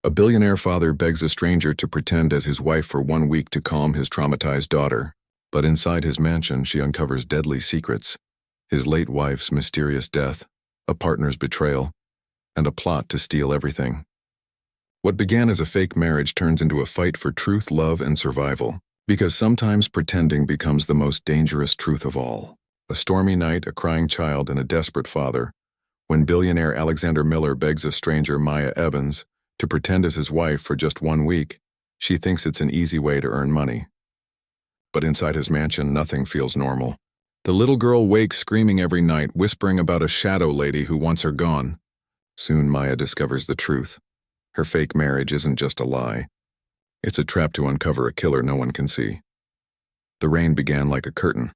A billionaire father begs a stranger to pretend as his wife for 1 week to calm his traumatized daughter, but inside his mansion she uncovers deadly secrets: his late wife's mysterious death, a partner's betrayal, and a plot to steal everything. What began as a fake marriage turns into a fight for truth, love, and survival, because sometimes pretending becomes the most dangerous truth of all. A stormy night, a crying child, and a desperate father. When billionaire Alexander Miller begs a stranger, Maya Evans, to pretend as his wife for just 1 week, she thinks it's an easy way to earn money. But inside his mansion, nothing feels normal. The little girl wakes screaming every night, whispering about a shadow lady who wants her gone. Soon Maya discovers the truth. Her fake marriage isn't just a lie. It's a trap to uncover a killer no one can see. The rain began like a curtain.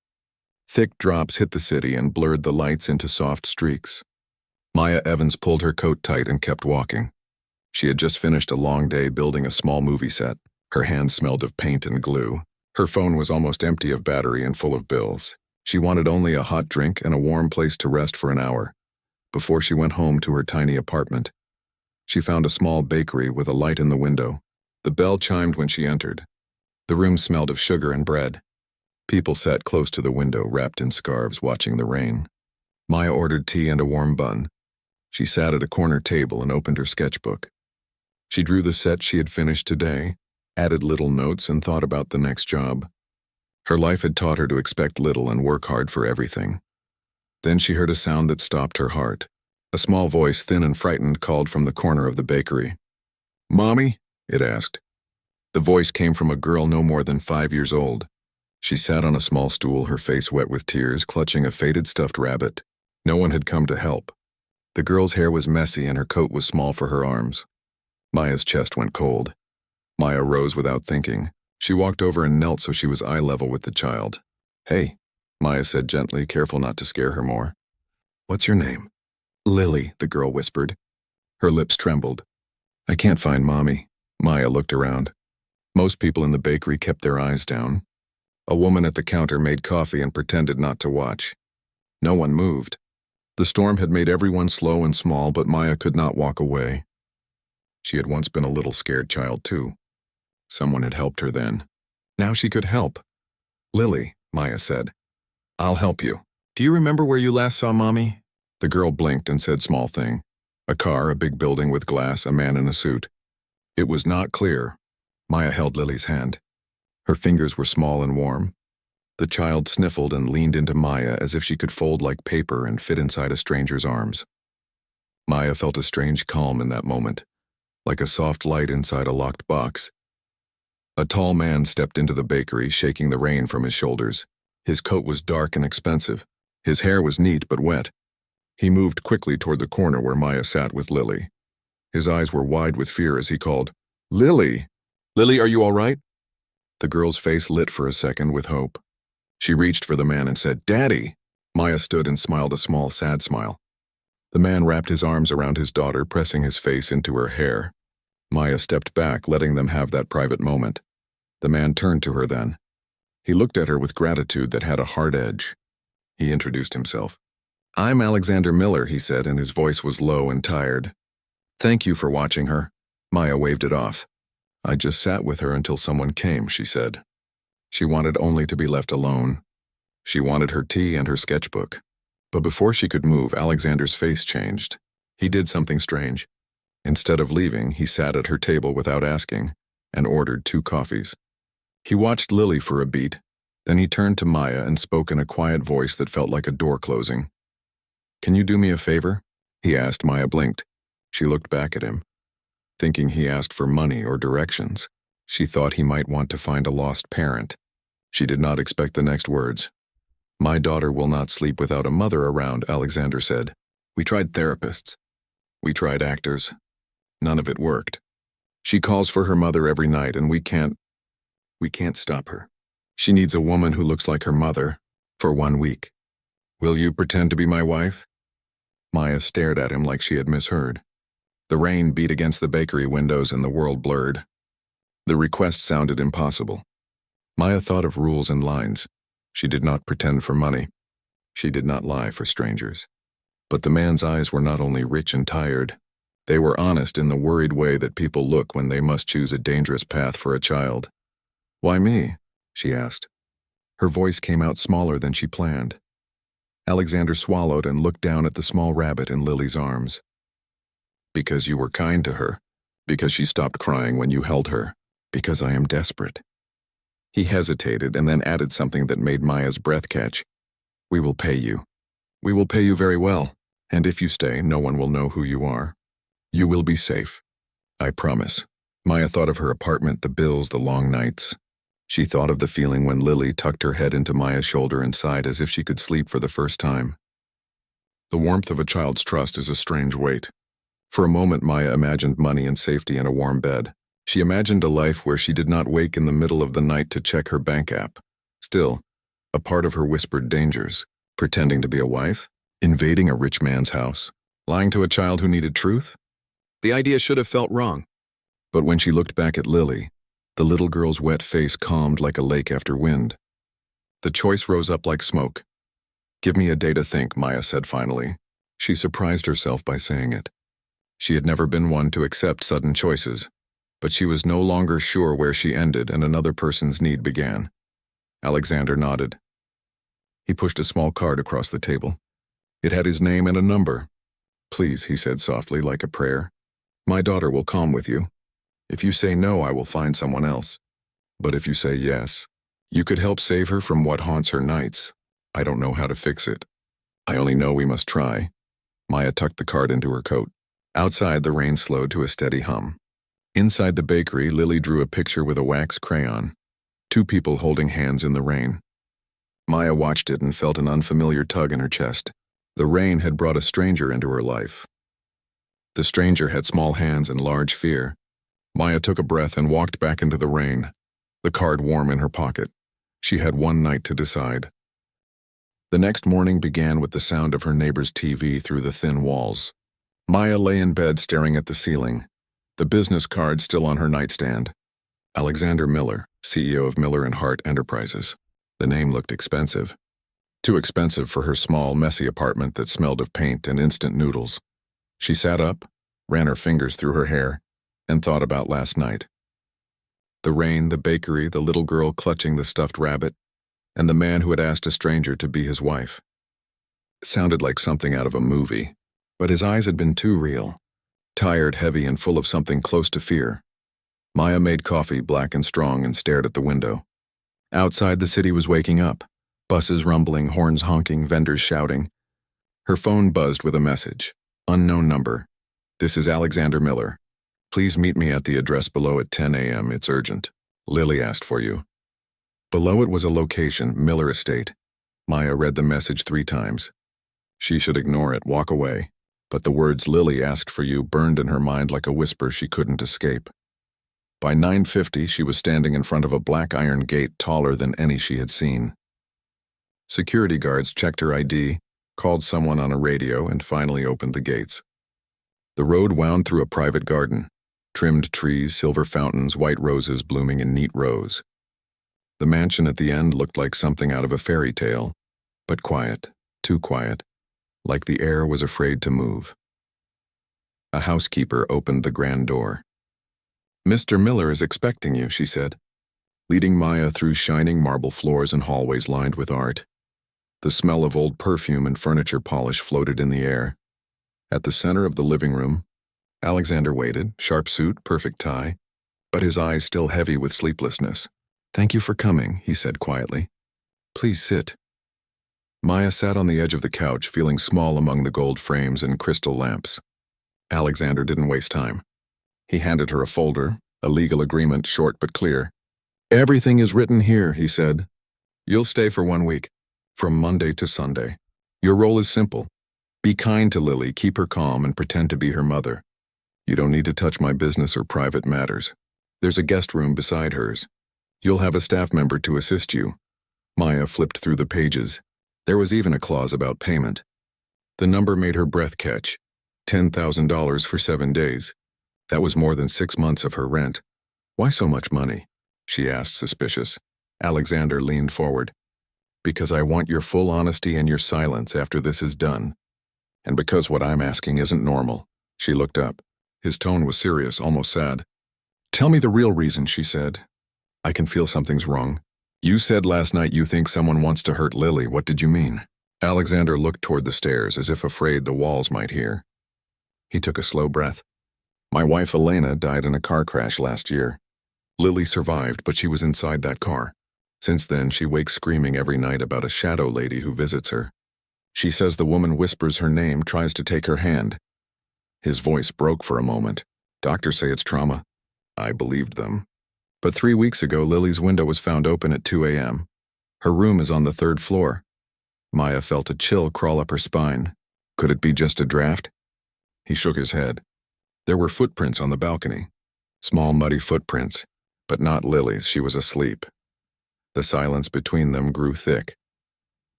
Thick drops hit the city and blurred the lights into soft streaks. Maya Evans pulled her coat tight and kept walking. She had just finished a long day building a small movie set. Her hands smelled of paint and glue. Her phone was almost empty of battery and full of bills. She wanted only a hot drink and a warm place to rest for an hour before she went home to her tiny apartment. She found a small bakery with a light in the window. The bell chimed when she entered. The room smelled of sugar and bread. People sat close to the window, wrapped in scarves, watching the rain. Maya ordered tea and a warm bun. She sat at a corner table and opened her sketchbook. She drew the set she had finished today, added little notes, and thought about the next job. Her life had taught her to expect little and work hard for everything. Then she heard a sound that stopped her heart. A small voice, thin and frightened, called from the corner of the bakery. "Mommy?" it asked. The voice came from a girl no more than 5 years old. She sat on a small stool, her face wet with tears, clutching a faded stuffed rabbit. No one had come to help. The girl's hair was messy and her coat was small for her arms. Maya's chest went cold. Maya rose without thinking. She walked over and knelt so she was eye level with the child. "Hey," Maya said gently, careful not to scare her more. "What's your name?" "Lily," the girl whispered. Her lips trembled. "I can't find Mommy." Maya looked around. Most people in the bakery kept their eyes down. A woman at the counter made coffee and pretended not to watch. No one moved. The storm had made everyone slow and small, but Maya could not walk away. She had once been a little scared child, too. Someone had helped her then. Now she could help. "Lily," Maya said, "I'll help you. Do you remember where you last saw Mommy?" The girl blinked and said, "Small thing. A car, a big building with glass, a man in a suit." It was not clear. Maya held Lily's hand. Her fingers were small and warm. The child sniffled and leaned into Maya as if she could fold like paper and fit inside a stranger's arms. Maya felt a strange calm in that moment, like a soft light inside a locked box. A tall man stepped into the bakery, shaking the rain from his shoulders. His coat was dark and expensive. His hair was neat but wet. He moved quickly toward the corner where Maya sat with Lily. His eyes were wide with fear as he called, "Lily! Lily, are you all right?" The girl's face lit for a second with hope. She reached for the man and said, "Daddy!" Maya stood and smiled a small, sad smile. The man wrapped his arms around his daughter, pressing his face into her hair. Maya stepped back, letting them have that private moment. The man turned to her then. He looked at her with gratitude that had a hard edge. He introduced himself. "I'm Alexander Miller," he said, and his voice was low and tired. "Thank you for watching her." Maya waved it off. "I just sat with her until someone came," she said. She wanted only to be left alone. She wanted her tea and her sketchbook. But before she could move, Alexander's face changed. He did something strange. Instead of leaving, he sat at her table without asking and ordered 2 coffees. He watched Lily for a beat. Then he turned to Maya and spoke in a quiet voice that felt like a door closing. "Can you do me a favor?" he asked. Maya blinked. She looked back at him, thinking he asked for money or directions. She thought he might want to find a lost parent. She did not expect the next words. "My daughter will not sleep without a mother around," Alexander said. "We tried therapists. We tried actors. None of it worked. She calls for her mother every night, and we can't stop her. She needs a woman who looks like her mother for 1 week. Will you pretend to be my wife?" Maya stared at him like she had misheard. The rain beat against the bakery windows and the world blurred. The request sounded impossible. Maya thought of rules and lines. She did not pretend for money. She did not lie for strangers. But the man's eyes were not only rich and tired, They were honest in the worried way that people look when they must choose a dangerous path for a child. "Why me?" she asked. Her voice came out smaller than she planned. Alexander swallowed and looked down at the small rabbit in Lily's arms. "Because you were kind to her. Because she stopped crying when you held her. Because I am desperate." He hesitated and then added something that made Maya's breath catch. "We will pay you. We will pay you very well, and if you stay, no one will know who you are. You will be safe. I promise." Maya thought of her apartment, the bills, the long nights. She thought of the feeling when Lily tucked her head into Maya's shoulder and sighed as if she could sleep for the first time. The warmth of a child's trust is a strange weight. For a moment, Maya imagined money and safety in a warm bed. She imagined a life where she did not wake in the middle of the night to check her bank app. Still, a part of her whispered dangers. Pretending to be a wife? Invading a rich man's house? Lying to a child who needed truth? The idea should have felt wrong. But when she looked back at Lily, the little girl's wet face calmed like a lake after wind. The choice rose up like smoke. "Give me a day to think," Maya said finally. She surprised herself by saying it. She had never been one to accept sudden choices, but she was no longer sure where she ended and another person's need began. Alexander nodded. He pushed a small card across the table. It had his name and a number. "Please," he said softly, like a prayer. "My daughter will come with you. If you say no, I will find someone else. But if you say yes, you could help save her from what haunts her nights. I don't know how to fix it. I only know we must try." Maya tucked the card into her coat. Outside, the rain slowed to a steady hum. Inside the bakery, Lily drew a picture with a wax crayon. Two people holding hands in the rain. Maya watched it and felt an unfamiliar tug in her chest. The rain had brought a stranger into her life. The stranger had small hands and large fear. Maya took a breath and walked back into the rain, the card warm in her pocket. She had one night to decide. The next morning began with the sound of her neighbor's TV through the thin walls. Maya lay in bed staring at the ceiling, the business card still on her nightstand. Alexander Miller, CEO of Miller & Hart Enterprises. The name looked expensive. Too expensive for her small, messy apartment that smelled of paint and instant noodles. She sat up, ran her fingers through her hair, and thought about last night. The rain, the bakery, the little girl clutching the stuffed rabbit, and the man who had asked a stranger to be his wife. It sounded like something out of a movie, but his eyes had been too real. Tired, heavy, and full of something close to fear. Maya made coffee, black and strong, and stared at the window. Outside, the city was waking up. Buses rumbling, horns honking, vendors shouting. Her phone buzzed with a message. Unknown number. "This is Alexander Miller. Please meet me at the address below at 10 a.m. It's urgent. Lily asked for you." Below it was a location, Miller Estate. Maya read the message 3 times. She should ignore it, walk away. But the words "Lily asked for you" burned in her mind like a whisper she couldn't escape. By 9:50, she was standing in front of a black iron gate taller than any she had seen. Security guards checked her ID, called someone on a radio, and finally opened the gates. The road wound through a private garden. Trimmed trees, silver fountains, white roses blooming in neat rows. The mansion at the end looked like something out of a fairy tale, but quiet, too quiet, like the air was afraid to move. A housekeeper opened the grand door. "Mr. Miller is expecting you," she said, leading Maya through shining marble floors and hallways lined with art. The smell of old perfume and furniture polish floated in the air. At the center of the living room, Alexander waited, sharp suit, perfect tie, but his eyes still heavy with sleeplessness. "Thank you for coming," he said quietly. "Please sit." Maya sat on the edge of the couch, feeling small among the gold frames and crystal lamps. Alexander didn't waste time. He handed her a folder, a legal agreement, short but clear. "Everything is written here," he said. "You'll stay for 1 week, from Monday to Sunday. Your role is simple. Be kind to Lily, keep her calm, and pretend to be her mother. You don't need to touch my business or private matters. There's a guest room beside hers. You'll have a staff member to assist you." Maya flipped through the pages. There was even a clause about payment. The number made her breath catch. $10,000 for 7 days. That was more than 6 months of her rent. "Why so much money?" she asked, suspicious. Alexander leaned forward. "Because I want your full honesty and your silence after this is done. And because what I'm asking isn't normal." She looked up. His tone was serious, almost sad. "Tell me the real reason," she said. "I can feel something's wrong." "You said last night you think someone wants to hurt Lily. What did you mean?" Alexander looked toward the stairs as if afraid the walls might hear. He took a slow breath. "My wife Elena died in a car crash last year. Lily survived, but she was inside that car. Since then, she wakes screaming every night about a shadow lady who visits her. She says the woman whispers her name, tries to take her hand." His voice broke for a moment. "Doctors say it's trauma." I believed them. "But 3 weeks ago, Lily's window was found open at 2 a.m. Her room is on the 3rd floor. Maya felt a chill crawl up her spine. Could it be just a draft? He shook his head. There were footprints on the balcony. Small, muddy footprints, but not Lily's. She was asleep. The silence between them grew thick.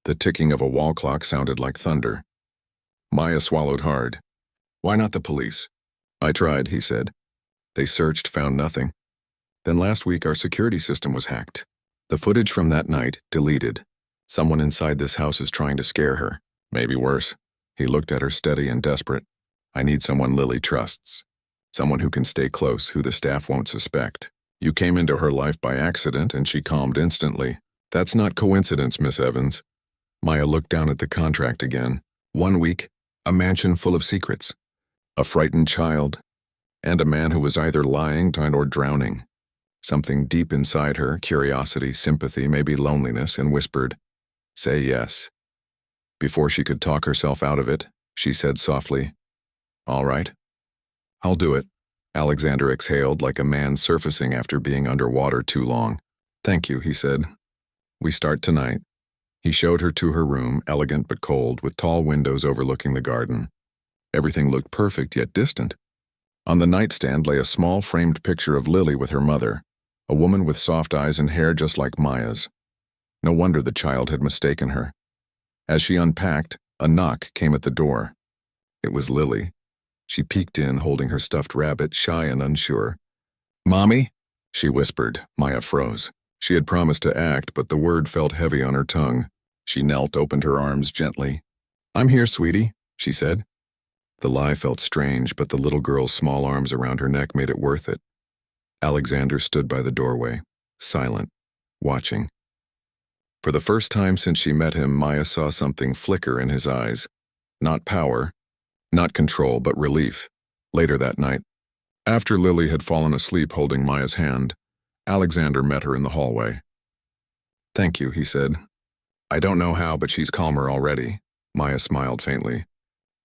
The ticking of a wall clock sounded like thunder. Maya swallowed hard. "Why not the police?" "I tried," he said. "They searched, found nothing. Then last week our security system was hacked. The footage from that night, deleted. Someone inside this house is trying to scare her. Maybe worse." He looked at her steady and desperate. "I need someone Lily trusts. Someone who can stay close, who the staff won't suspect. You came into her life by accident and she calmed instantly. That's not coincidence, Miss Evans." Maya looked down at the contract again. 1 week, a mansion full of secrets, a frightened child, and a man who was either lying or drowning. Something deep inside her, curiosity, sympathy, maybe loneliness, and whispered, "Say yes." Before she could talk herself out of it, she said softly, "All right. I'll do it." Alexander exhaled like a man surfacing after being underwater too long. "Thank you," he said. "We start tonight." He showed her to her room, elegant but cold, with tall windows overlooking the garden. Everything looked perfect yet distant. On the nightstand lay a small framed picture of Lily with her mother, a woman with soft eyes and hair just like Maya's. No wonder the child had mistaken her. As she unpacked, a knock came at the door. It was Lily. She peeked in, holding her stuffed rabbit, shy and unsure. "Mommy?" she whispered. Maya froze. She had promised to act, but the word felt heavy on her tongue. She knelt, opened her arms gently. "I'm here, sweetie," she said. The lie felt strange, but the little girl's small arms around her neck made it worth it. Alexander stood by the doorway, silent, watching. For the first time since she met him, Maya saw something flicker in his eyes. Not power, not control, but relief. Later that night, after Lily had fallen asleep holding Maya's hand, Alexander met her in the hallway. "Thank you," he said. "I don't know how, but she's calmer already." Maya smiled faintly.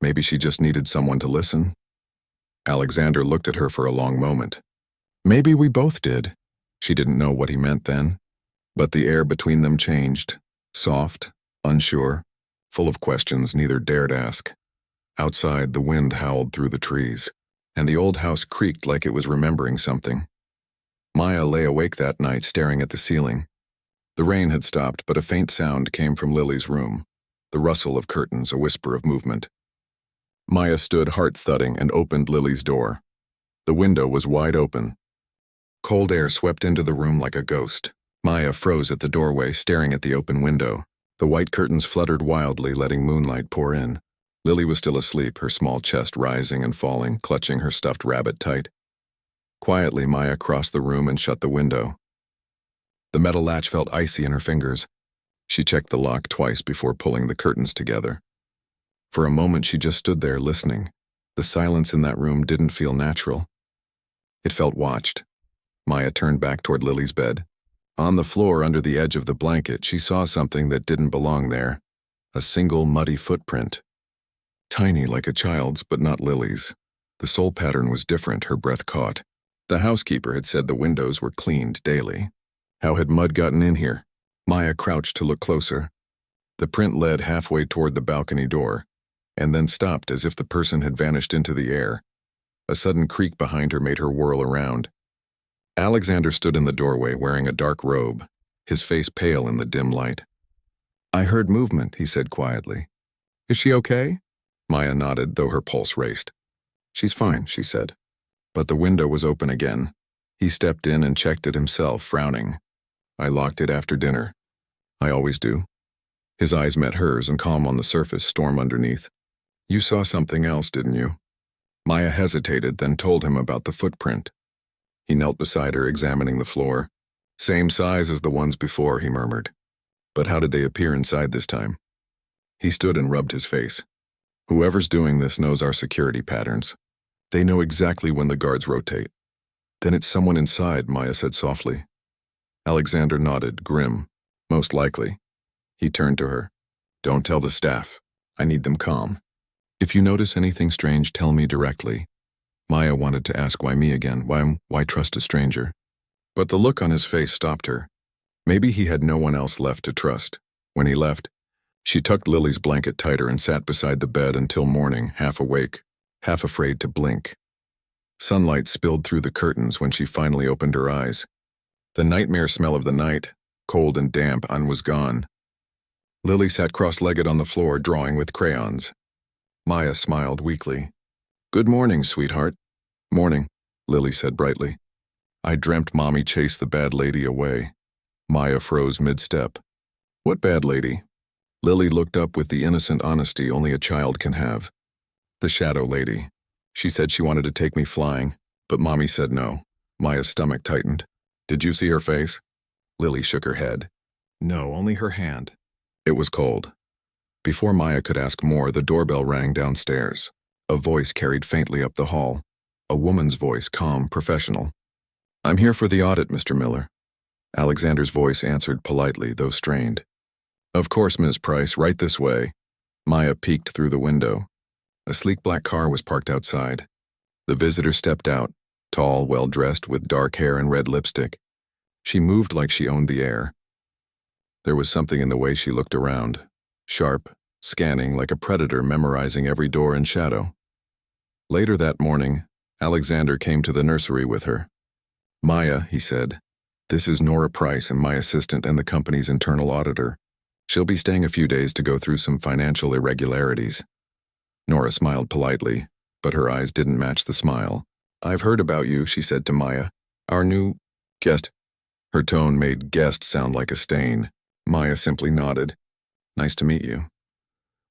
Maybe she just needed someone to listen. Alexander looked at her for a long moment. "Maybe we both did." She didn't know what he meant then. But the air between them changed, soft, unsure, full of questions neither dared ask. Outside, the wind howled through the trees, and the old house creaked like it was remembering something. Maya lay awake that night staring at the ceiling. The rain had stopped, but a faint sound came from Lily's room, the rustle of curtains, a whisper of movement. Maya stood heart-thudding and opened Lily's door. The window was wide open. Cold air swept into the room like a ghost. Maya froze at the doorway, staring at the open window. The white curtains fluttered wildly, letting moonlight pour in. Lily was still asleep, her small chest rising and falling, clutching her stuffed rabbit tight. Quietly, Maya crossed the room and shut the window. The metal latch felt icy in her fingers. She checked the lock twice before pulling the curtains together. For a moment, she just stood there listening. The silence in that room didn't feel natural. It felt watched. Maya turned back toward Lily's bed. On the floor, under the edge of the blanket, she saw something that didn't belong there. A single muddy footprint. Tiny like a child's, but not Lily's. The sole pattern was different, her breath caught. The housekeeper had said the windows were cleaned daily. How had mud gotten in here? Maya crouched to look closer. The print led halfway toward the balcony door, and then stopped as if the person had vanished into the air. A sudden creak behind her made her whirl around. Alexander stood in the doorway wearing a dark robe, his face pale in the dim light. "I heard movement," he said quietly. "Is she okay?" Maya nodded, though her pulse raced. "She's fine," she said. But the window was open again. He stepped in and checked it himself, frowning. "I locked it after dinner. I always do." His eyes met hers, and calm on the surface, storm underneath. "You saw something else, didn't you?" Maya hesitated, then told him about the footprint. He knelt beside her, examining the floor. Same size as the ones before, he murmured. But how did they appear inside this time? He stood and rubbed his face. Whoever's doing this knows our security patterns. They know exactly when the guards rotate. Then it's someone inside, Maya said softly. Alexander nodded, grim. Most likely. He turned to her. Don't tell the staff. I need them calm. If you notice anything strange, tell me directly. Maya wanted to ask why me again, why trust a stranger? But the look on his face stopped her. Maybe he had no one else left to trust. When he left, she tucked Lily's blanket tighter and sat beside the bed until morning, half awake, half afraid to blink. Sunlight spilled through the curtains when she finally opened her eyes. The nightmare smell of the night, cold and damp, was gone. Lily sat cross-legged on the floor, drawing with crayons. Maya smiled weakly. Good morning, sweetheart. Morning, Lily said brightly. I dreamt Mommy chased the bad lady away. Maya froze mid-step. What bad lady? Lily looked up with the innocent honesty only a child can have. The shadow lady. She said she wanted to take me flying, but Mommy said no. Maya's stomach tightened. Did you see her face? Lily shook her head. No, only her hand. It was cold. Before Maya could ask more, the doorbell rang downstairs. A voice carried faintly up the hall. A woman's voice, calm, professional. I'm here for the audit, Mr. Miller. Alexander's voice answered politely, though strained. Of course, Ms. Price, right this way. Maya peeked through the window. A sleek black car was parked outside. The visitor stepped out, tall, well-dressed, with dark hair and red lipstick. She moved like she owned the air. There was something in the way she looked around, sharp, scanning like a predator, memorizing every door and shadow. Later that morning, Alexander came to the nursery with her. Maya, he said, this is Nora Price and my assistant and the company's internal auditor. She'll be staying a few days to go through some financial irregularities. Nora smiled politely, but her eyes didn't match the smile. I've heard about you, she said to Maya. Our new guest. Her tone made guest sound like a stain. Maya simply nodded. Nice to meet you.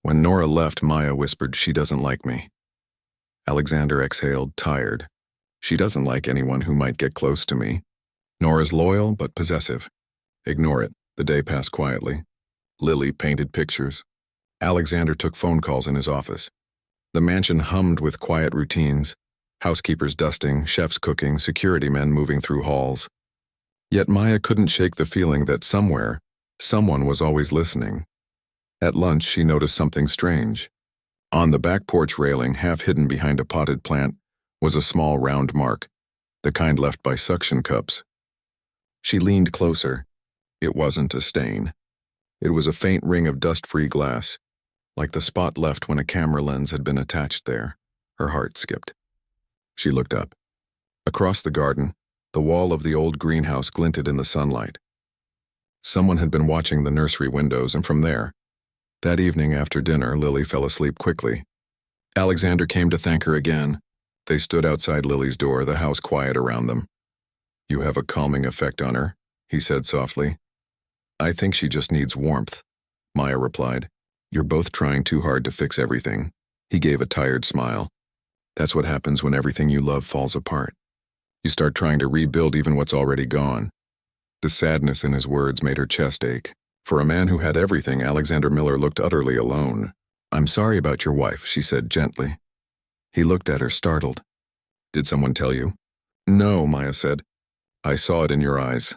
When Nora left, Maya whispered, she doesn't like me. Alexander exhaled, tired. She doesn't like anyone who might get close to me. Nora's loyal but possessive. Ignore it. The day passed quietly. Lily painted pictures. Alexander took phone calls in his office. The mansion hummed with quiet routines, housekeepers dusting, chefs cooking, security men moving through halls. Yet Maya couldn't shake the feeling that somewhere, someone was always listening. At lunch, she noticed something strange. On the back porch railing, half hidden behind a potted plant, was a small round mark, the kind left by suction cups. She leaned closer. It wasn't a stain. It was a faint ring of dust-free glass, like the spot left when a camera lens had been attached there. Her heart skipped. She looked up. Across the garden, the wall of the old greenhouse glinted in the sunlight. Someone had been watching the nursery windows, and from there, that evening after dinner, Lily fell asleep quickly. Alexander came to thank her again. They stood outside Lily's door, the house quiet around them. You have a calming effect on her, he said softly. I think she just needs warmth, Maya replied. You're both trying too hard to fix everything. He gave a tired smile. That's what happens when everything you love falls apart. You start trying to rebuild even what's already gone. The sadness in his words made her chest ache. For a man who had everything, Alexander Miller looked utterly alone. I'm sorry about your wife, she said gently. He looked at her, startled. Did someone tell you? No, Maya said. I saw it in your eyes.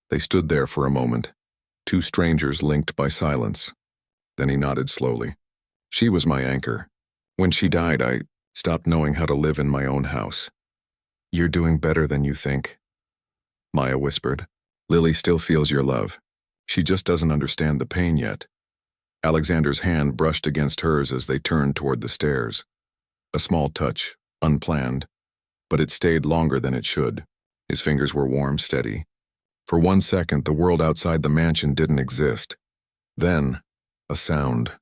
They stood there for a moment, two strangers linked by silence. Then he nodded slowly. She was my anchor. When she died, I stopped knowing how to live in my own house. You're doing better than you think, Maya whispered. Lily still feels your love. She just doesn't understand the pain yet. Alexander's hand brushed against hers as they turned toward the stairs. A small touch, unplanned, but it stayed longer than it should. His fingers were warm, steady. For 1 second, the world outside the mansion didn't exist. Then, a sound.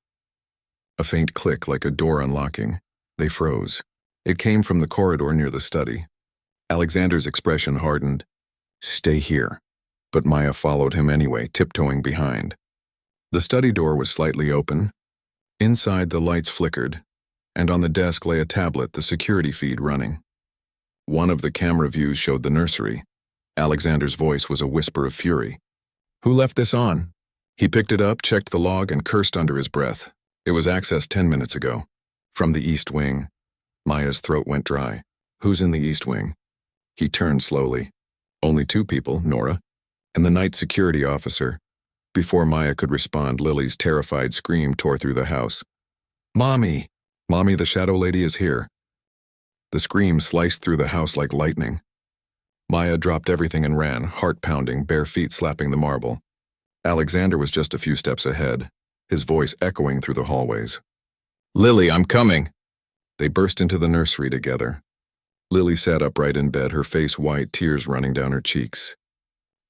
A faint click like a door unlocking. They froze. It came from the corridor near the study. Alexander's expression hardened. Stay here. But Maya followed him anyway, tiptoeing behind. The study door was slightly open. Inside, the lights flickered. and on the desk lay a tablet, the security feed running. One of the camera views showed the nursery. Alexander's voice was a whisper of fury. "Who left this on?" He picked it up, checked the log, and cursed under his breath. It was accessed 10 minutes ago. From the East Wing. Maya's throat went dry. "Who's in the East Wing?" He turned slowly. Only 2 people, Nora, and the night security officer. Before Maya could respond, Lily's terrified scream tore through the house. "Mommy! Mommy, the shadow lady is here." The scream sliced through the house like lightning. Maya dropped everything and ran, heart pounding, bare feet slapping the marble. Alexander was just a few steps ahead, his voice echoing through the hallways. "Lily, I'm coming!" They burst into the nursery together. Lily sat upright in bed, her face white, tears running down her cheeks.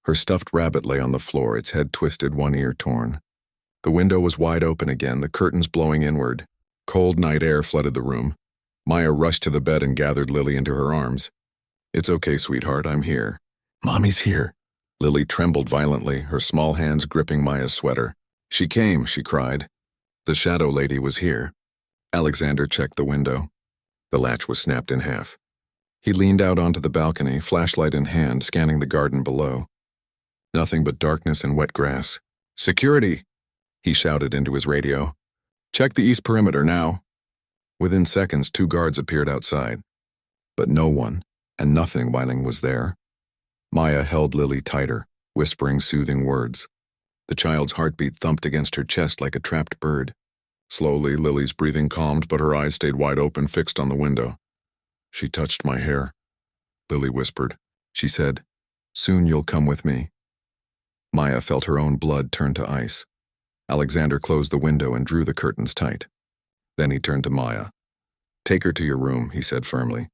Her stuffed rabbit lay on the floor, its head twisted, one ear torn. The window was wide open again, the curtains blowing inward. Cold night air flooded the room. Maya rushed to the bed and gathered Lily into her arms. "It's okay, sweetheart, I'm here." "Mommy's here." Lily trembled violently, her small hands gripping Maya's sweater. "She came," she cried. "The shadow lady was here." Alexander checked the window. The latch was snapped in half. He leaned out onto the balcony, flashlight in hand, scanning the garden below. Nothing but darkness and wet grass. "Security!" he shouted into his radio. "Check the east perimeter now." Within seconds, 2 guards appeared outside. But no one, and nothing while was there. Maya held Lily tighter, whispering soothing words. The child's heartbeat thumped against her chest like a trapped bird. Slowly, Lily's breathing calmed, but her eyes stayed wide open, fixed on the window. "She touched my hair," Lily whispered. She said, "Soon you'll come with me." Maya felt her own blood turn to ice. Alexander closed the window and drew the curtains tight. Then he turned to Maya. "Take her to your room," he said firmly.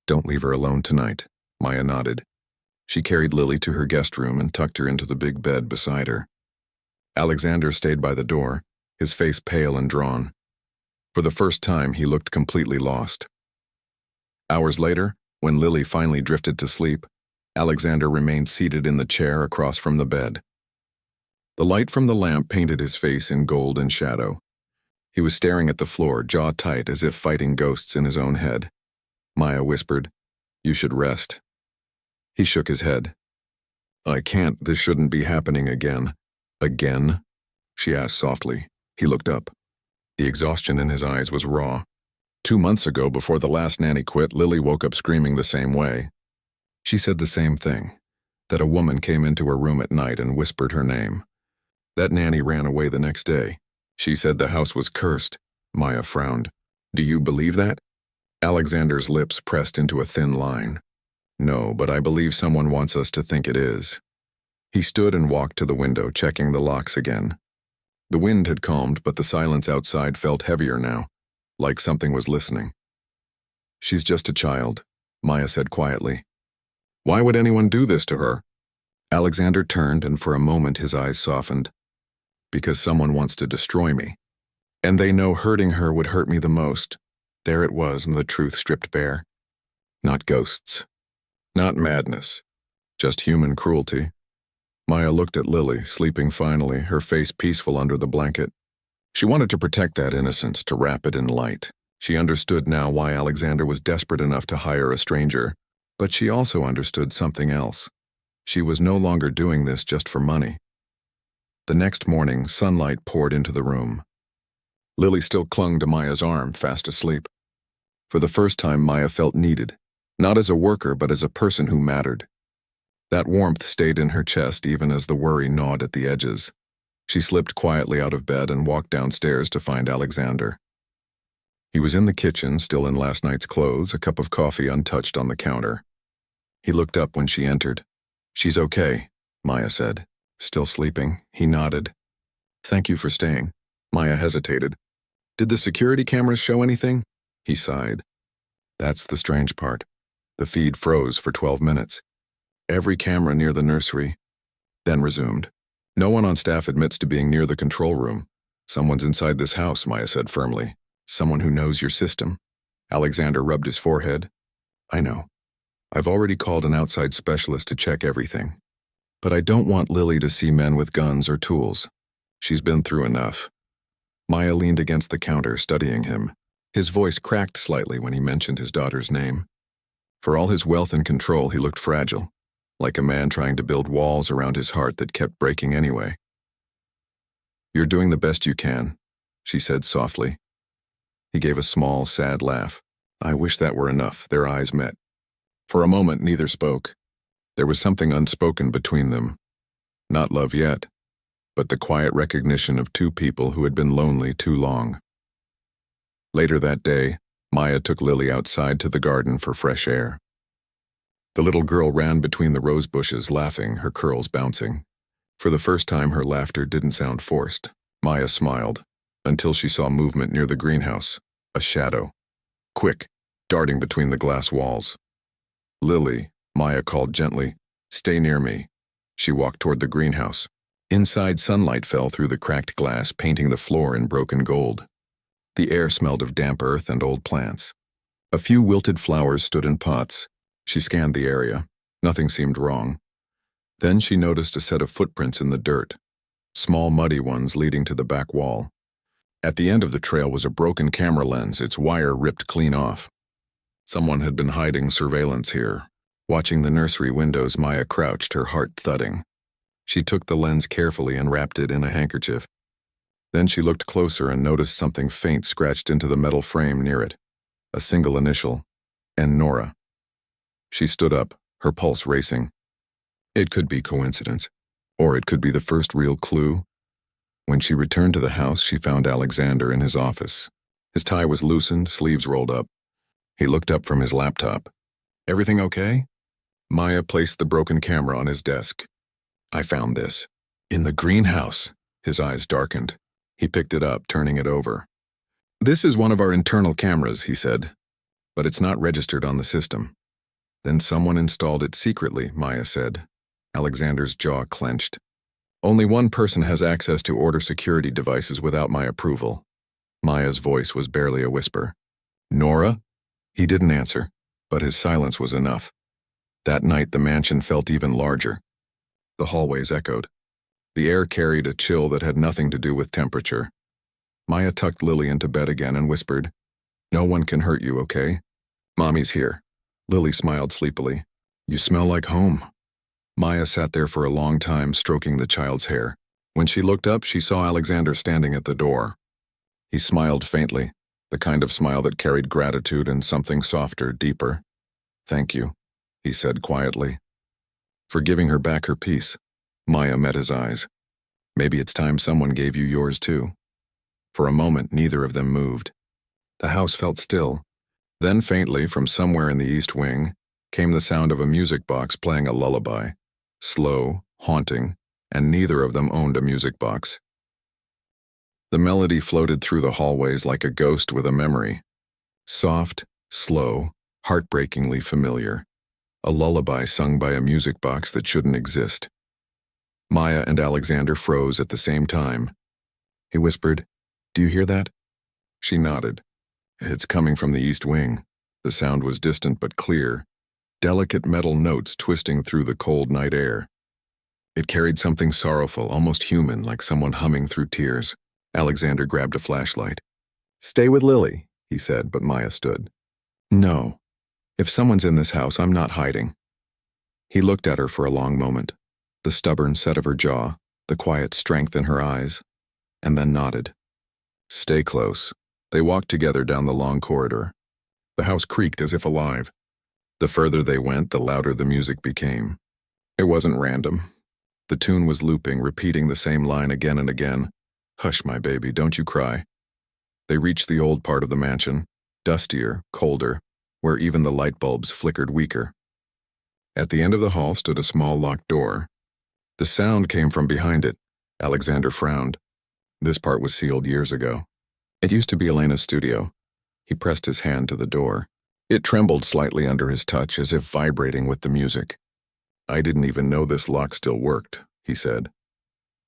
"Don't leave her alone tonight." Maya nodded. She carried Lily to her guest room and tucked her into the big bed beside her. Alexander stayed by the door, his face pale and drawn. For the first time, he looked completely lost. Hours later, when Lily finally drifted to sleep, Alexander remained seated in the chair across from the bed. The light from the lamp painted his face in gold and shadow. He was staring at the floor, jaw tight, as if fighting ghosts in his own head. Maya whispered, "You should rest." He shook his head. "I can't. This shouldn't be happening again." "Again?" she asked softly. He looked up. The exhaustion in his eyes was raw. 2 months ago, before the last nanny quit, Lily woke up screaming the same way. She said the same thing, that a woman came into her room at night and whispered her name. That nanny ran away the next day. She said the house was cursed. Maya frowned. "Do you believe that?" Alexander's lips pressed into a thin line. "No, but I believe someone wants us to think it is." He stood and walked to the window, checking the locks again. The wind had calmed, but the silence outside felt heavier now, like something was listening. "She's just a child," Maya said quietly. "Why would anyone do this to her?" Alexander turned, and for a moment his eyes softened. "Because someone wants to destroy me. And they know hurting her would hurt me the most." There it was, the truth stripped bare. Not ghosts. Not madness. Just human cruelty. Maya looked at Lily, sleeping finally, her face peaceful under the blanket. She wanted to protect that innocence, to wrap it in light. She understood now why Alexander was desperate enough to hire a stranger, but she also understood something else. She was no longer doing this just for money. The next morning, sunlight poured into the room. Lily still clung to Maya's arm, fast asleep. For the first time, Maya felt needed, not as a worker, but as a person who mattered. That warmth stayed in her chest even as the worry gnawed at the edges. She slipped quietly out of bed and walked downstairs to find Alexander. He was in the kitchen, still in last night's clothes, a cup of coffee untouched on the counter. He looked up when she entered. "She's okay," Maya said. Still sleeping, he nodded. "Thank you for staying." Maya hesitated. "Did the security cameras show anything?" He sighed. "That's the strange part. The feed froze for 12 minutes. Every camera near the nursery." Then resumed. "No one on staff admits to being near the control room. Someone's inside this house," Maya said firmly. "Someone who knows your system." Alexander rubbed his forehead. "I know. I've already called an outside specialist to check everything. But I don't want Lily to see men with guns or tools. She's been through enough." Maya leaned against the counter, studying him. His voice cracked slightly when he mentioned his daughter's name. For all his wealth and control, he looked fragile, like a man trying to build walls around his heart that kept breaking anyway. "You're doing the best you can," she said softly. He gave a small, sad laugh. I wish that were enough. Their eyes met. For a moment, neither spoke. There was something unspoken between them. Not love yet, but the quiet recognition of two people who had been lonely too long. Later that day, Maya took Lily outside to the garden for fresh air. The little girl ran between the rose bushes, laughing, her curls bouncing. For the first time, her laughter didn't sound forced. Maya smiled, until she saw movement near the greenhouse, a shadow. Quick, darting between the glass walls. "Lily," Maya called gently, "stay near me." She walked toward the greenhouse. Inside, sunlight fell through the cracked glass, painting the floor in broken gold. The air smelled of damp earth and old plants. A few wilted flowers stood in pots. She scanned the area. Nothing seemed wrong. Then she noticed a set of footprints in the dirt, small muddy ones leading to the back wall. At the end of the trail was a broken camera lens, its wire ripped clean off. Someone had been hiding surveillance here. Watching the nursery windows, Maya crouched, her heart thudding. She took the lens carefully and wrapped it in a handkerchief. Then she looked closer and noticed something faint scratched into the metal frame near it. A single initial, N. Nora. She stood up, her pulse racing. It could be coincidence, or it could be the first real clue. When she returned to the house, she found Alexander in his office. His tie was loosened, sleeves rolled up. He looked up from his laptop. "Everything okay?" Maya placed the broken camera on his desk. "I found this. In the greenhouse." His eyes darkened. He picked it up, turning it over. "This is one of our internal cameras," he said, "but it's not registered on the system." "Then someone installed it secretly," Maya said. Alexander's jaw clenched. "Only one person has access to order security devices without my approval." Maya's voice was barely a whisper. "Nora?" He didn't answer, but his silence was enough. That night the mansion felt even larger. The hallways echoed. The air carried a chill that had nothing to do with temperature. Maya tucked Lily into bed again and whispered, "No one can hurt you, okay? Mommy's here." Lily smiled sleepily. "You smell like home." Maya sat there for a long time, stroking the child's hair. When she looked up, she saw Alexander standing at the door. He smiled faintly, the kind of smile that carried gratitude and something softer, deeper. "Thank you," he said quietly. "For giving her back her peace." Maya met his eyes. "Maybe it's time someone gave you yours too." For a moment, neither of them moved. The house felt still. Then faintly, from somewhere in the east wing, came the sound of a music box playing a lullaby. Slow, haunting, and neither of them owned a music box. The melody floated through the hallways like a ghost with a memory. Soft, slow, heartbreakingly familiar. A lullaby sung by a music box that shouldn't exist. Maya and Alexander froze at the same time. He whispered, "Do you hear that?" She nodded. "It's coming from the east wing." The sound was distant but clear, delicate metal notes twisting through the cold night air. It carried something sorrowful, almost human, like someone humming through tears. Alexander grabbed a flashlight. "Stay with Lily," he said, but Maya stood. "No. If someone's in this house, I'm not hiding." He looked at her for a long moment, the stubborn set of her jaw, the quiet strength in her eyes, and then nodded. "Stay close." They walked together down the long corridor. The house creaked as if alive. The further they went, the louder the music became. It wasn't random. The tune was looping, repeating the same line again and again. "Hush, my baby, don't you cry." They reached the old part of the mansion, dustier, colder, where even the light bulbs flickered weaker. At the end of the hall stood a small locked door. The sound came from behind it. Alexander frowned. This part was sealed years ago. It used to be Elena's studio. He pressed his hand to the door. It trembled slightly under his touch, as if vibrating with the music. "I didn't even know this lock still worked," he said.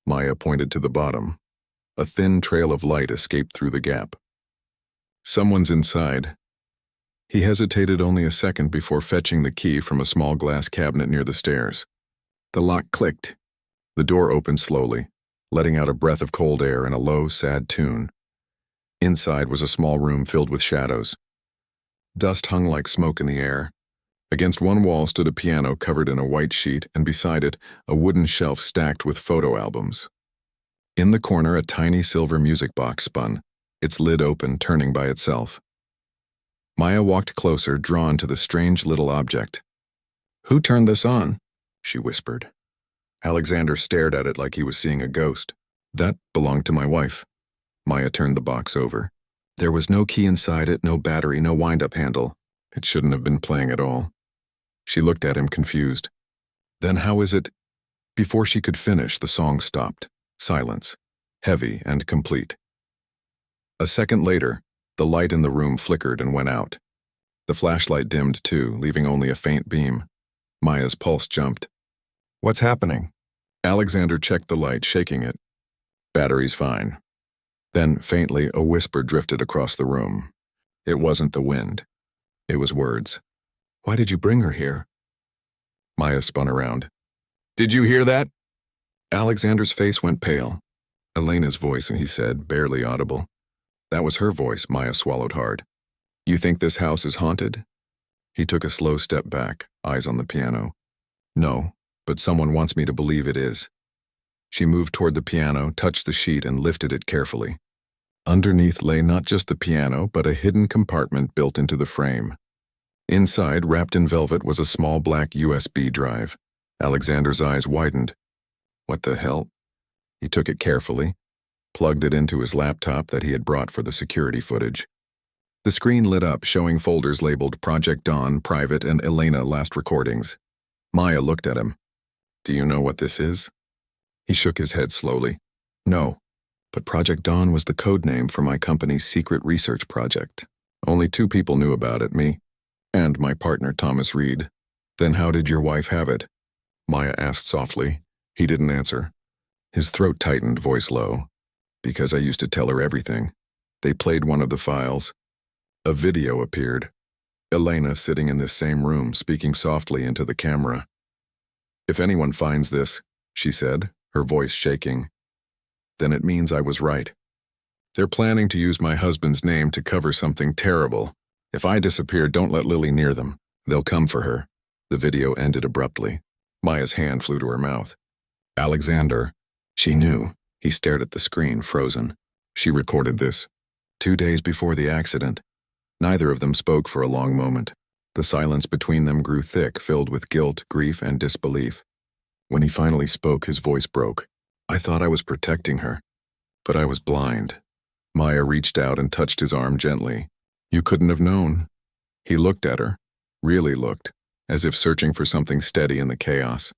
Maya pointed to the bottom. A thin trail of light escaped through the gap. "Someone's inside." He hesitated only a second before fetching the key from a small glass cabinet near the stairs. The lock clicked. The door opened slowly, letting out a breath of cold air and a low, sad tune. Inside was a small room filled with shadows. Dust hung like smoke in the air. Against one wall stood a piano covered in a white sheet, and beside it, a wooden shelf stacked with photo albums. In the corner, a tiny silver music box spun, its lid open, turning by itself. Maya walked closer, drawn to the strange little object. "Who turned this on?" she whispered. Alexander stared at it like he was seeing a ghost. "That belonged to my wife." Maya turned the box over. There was no key inside it, no battery, no wind-up handle. It shouldn't have been playing at all. She looked at him, confused. "Then how is it—" Before she could finish, the song stopped. Silence, heavy and complete. A second later, the light in the room flickered and went out. The flashlight dimmed too, leaving only a faint beam. Maya's pulse jumped. "What's happening?" Alexander checked the light, shaking it. "Battery's fine." Then, faintly, a whisper drifted across the room. It wasn't the wind. It was words. "Why did you bring her here?" Maya spun around. "Did you hear that?" Alexander's face went pale. "Elena's voice," he said, barely audible. That was her voice. Maya swallowed hard. "You think this house is haunted?" He took a slow step back, eyes on the piano. "No, but someone wants me to believe it is." She moved toward the piano, touched the sheet, and lifted it carefully. Underneath lay not just the piano, but a hidden compartment built into the frame. Inside, wrapped in velvet, was a small black USB drive. Alexander's eyes widened. What the hell? He took it carefully, plugged it into his laptop that he had brought for the security footage. The screen lit up, showing folders labeled Project Dawn, Private, and Elena Last Recordings. Maya looked at him. "Do you know what this is?" He shook his head slowly. "No, but Project Dawn was the code name for my company's secret research project. Only 2 people knew about it, me and my partner Thomas Reed." "Then how did your wife have it?" Maya asked softly. He didn't answer. His throat tightened, voice low. "Because I used to tell her everything." They played one of the files. A video appeared. Elena sitting in this same room, speaking softly into the camera. "If anyone finds this," she said, her voice shaking, "then it means I was right. They're planning to use my husband's name to cover something terrible. If I disappear, don't let Lily near them. They'll come for her." The video ended abruptly. Maya's hand flew to her mouth. "Alexander." She knew. He stared at the screen, frozen. "She recorded this 2 days before the accident." Neither of them spoke for a long moment. The silence between them grew thick, filled with guilt, grief, and disbelief. When he finally spoke, his voice broke. "I thought I was protecting her, but I was blind." Maya reached out and touched his arm gently. "You couldn't have known." He looked at her, really looked, as if searching for something steady in the chaos.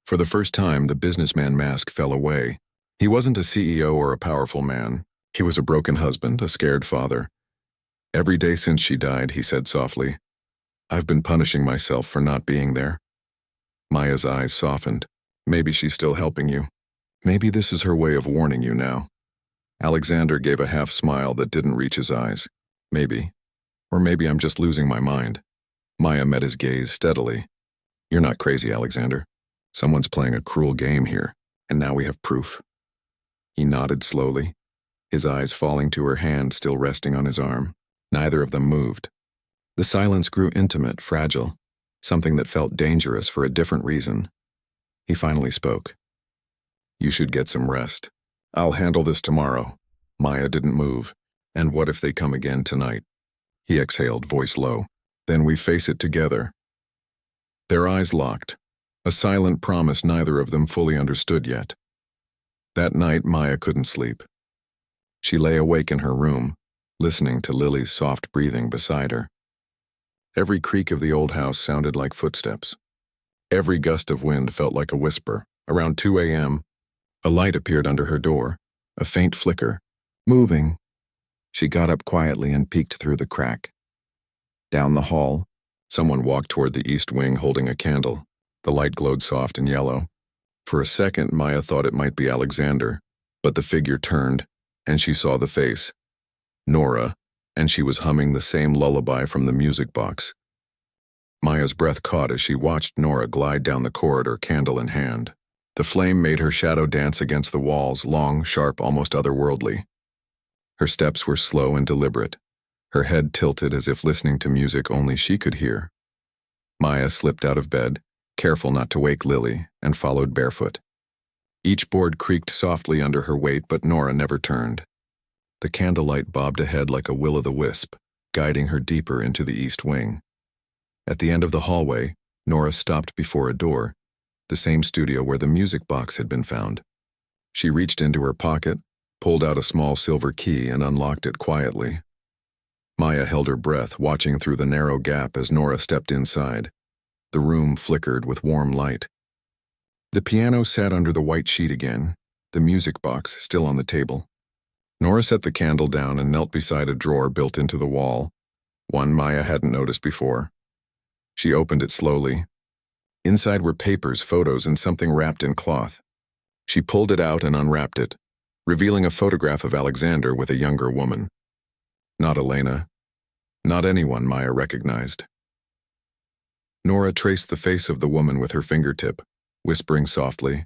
For the first time, the businessman mask fell away. He wasn't a CEO or a powerful man. He was a broken husband, a scared father. "Every day since she died," he said softly, "I've been punishing myself for not being there." Maya's eyes softened. "Maybe she's still helping you. Maybe this is her way of warning you now." Alexander gave a half smile that didn't reach his eyes. "Maybe. Or maybe I'm just losing my mind." Maya met his gaze steadily. "You're not crazy, Alexander. Someone's playing a cruel game here, and now we have proof." He nodded slowly, his eyes falling to her hand still resting on his arm. Neither of them moved. The silence grew intimate, fragile, something that felt dangerous for a different reason. He finally spoke. "You should get some rest. I'll handle this tomorrow." Maya didn't move. "And what if they come again tonight?" He exhaled, voice low. "Then we face it together." Their eyes locked, a silent promise neither of them fully understood yet. That night, Maya couldn't sleep. She lay awake in her room, listening to Lily's soft breathing beside her. Every creak of the old house sounded like footsteps. Every gust of wind felt like a whisper. Around 2 a.m., a light appeared under her door, a faint flicker. "Moving." She got up quietly and peeked through the crack. Down the hall, someone walked toward the east wing holding a candle. The light glowed soft and yellow. For a second, Maya thought it might be Alexander, but the figure turned, and she saw the face. Nora, and she was humming the same lullaby from the music box. Maya's breath caught as she watched Nora glide down the corridor, candle in hand. The flame made her shadow dance against the walls, long, sharp, almost otherworldly. Her steps were slow and deliberate, her head tilted as if listening to music only she could hear. Maya slipped out of bed, careful not to wake Lily, and followed barefoot. Each board creaked softly under her weight, but Nora never turned. The candlelight bobbed ahead like a will-o'-the-wisp, guiding her deeper into the east wing. At the end of the hallway, Nora stopped before a door, the same studio where the music box had been found. She reached into her pocket, pulled out a small silver key, and unlocked it quietly. Maya held her breath, watching through the narrow gap as Nora stepped inside. The room flickered with warm light. The piano sat under the white sheet again, the music box still on the table. Nora set the candle down and knelt beside a drawer built into the wall, one Maya hadn't noticed before. She opened it slowly. Inside were papers, photos, and something wrapped in cloth. She pulled it out and unwrapped it, revealing a photograph of Alexander with a younger woman. Not Elena. Not anyone Maya recognized. Nora traced the face of the woman with her fingertip, whispering softly,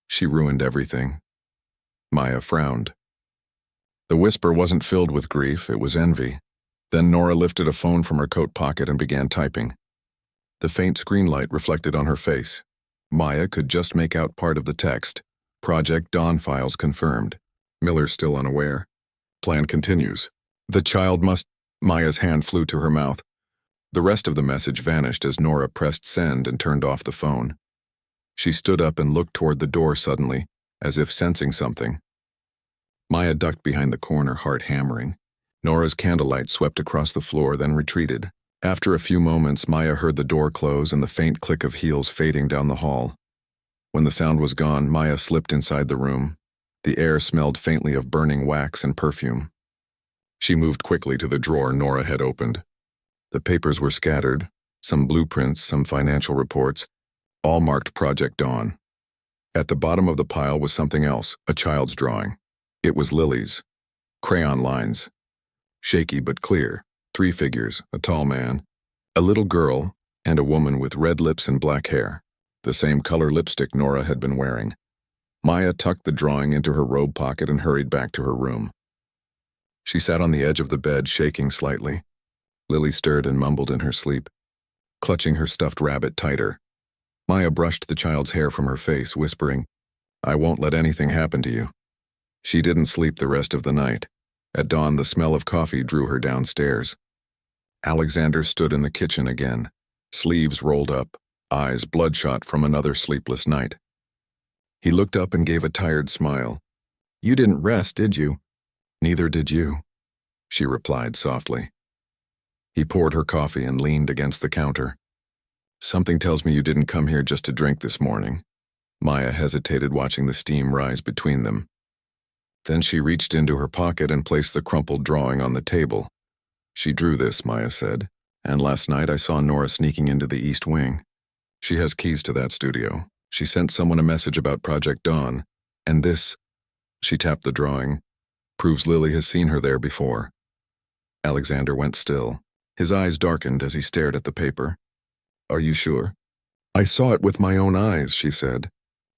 "She ruined everything." Maya frowned. The whisper wasn't filled with grief, it was envy. Then Nora lifted a phone from her coat pocket and began typing. The faint screen light reflected on her face. Maya could just make out part of the text. Project Dawn files confirmed. Miller still unaware. Plan continues. The child must... Maya's hand flew to her mouth. The rest of the message vanished as Nora pressed send and turned off the phone. She stood up and looked toward the door suddenly, as if sensing something. Maya ducked behind the corner, heart hammering. Nora's candlelight swept across the floor, then retreated. After a few moments, Maya heard the door close and the faint click of heels fading down the hall. When the sound was gone, Maya slipped inside the room. The air smelled faintly of burning wax and perfume. She moved quickly to the drawer Nora had opened. The papers were scattered, some blueprints, some financial reports, all marked Project Dawn. At the bottom of the pile was something else, a child's drawing. It was Lily's. Crayon lines. Shaky but clear. 3 figures, a tall man, a little girl, and a woman with red lips and black hair, the same color lipstick Nora had been wearing. Maya tucked the drawing into her robe pocket and hurried back to her room. She sat on the edge of the bed, shaking slightly. Lily stirred and mumbled in her sleep, clutching her stuffed rabbit tighter. Maya brushed the child's hair from her face, whispering, "I won't let anything happen to you." She didn't sleep the rest of the night. At dawn, the smell of coffee drew her downstairs. Alexander stood in the kitchen again, sleeves rolled up, eyes bloodshot from another sleepless night. He looked up and gave a tired smile. "You didn't rest, did you?" "Neither did you," she replied softly. He poured her coffee and leaned against the counter. "Something tells me you didn't come here just to drink this morning." Maya hesitated, watching the steam rise between them. Then she reached into her pocket and placed the crumpled drawing on the table. "She drew this," Maya said, "and last night I saw Nora sneaking into the East Wing. She has keys to that studio. She sent someone a message about Project Dawn, and this," she tapped the drawing, "proves Lily has seen her there before." Alexander went still. His eyes darkened as he stared at the paper. "Are you sure?" "I saw it with my own eyes," she said.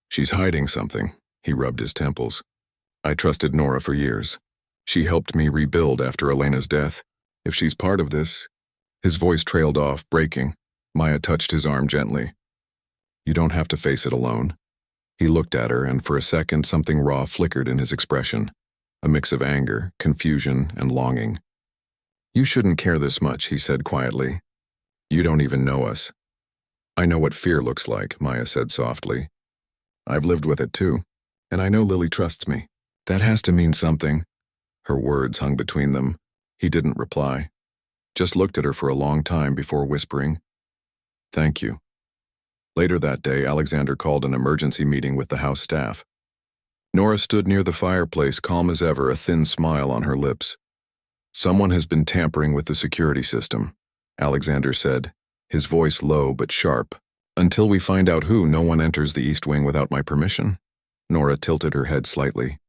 "She's hiding something." He rubbed his temples. "I trusted Nora for years. She helped me rebuild after Elena's death. If she's part of this..." His voice trailed off, breaking. Maya touched his arm gently. "You don't have to face it alone." He looked at her, and for a second something raw flickered in his expression, a mix of anger, confusion, and longing. "You shouldn't care this much," he said quietly. "You don't even know us." "I know what fear looks like," Maya said softly. "I've lived with it too, and I know Lily trusts me. That has to mean something." Her words hung between them. He didn't reply, just looked at her for a long time before whispering, "Thank you." Later that day, Alexander called an emergency meeting with the house staff. Nora stood near the fireplace, calm as ever, a thin smile on her lips. "Someone has been tampering with the security system," Alexander said, his voice low but sharp. "Until we find out who, no one enters the East Wing without my permission." Nora tilted her head slightly.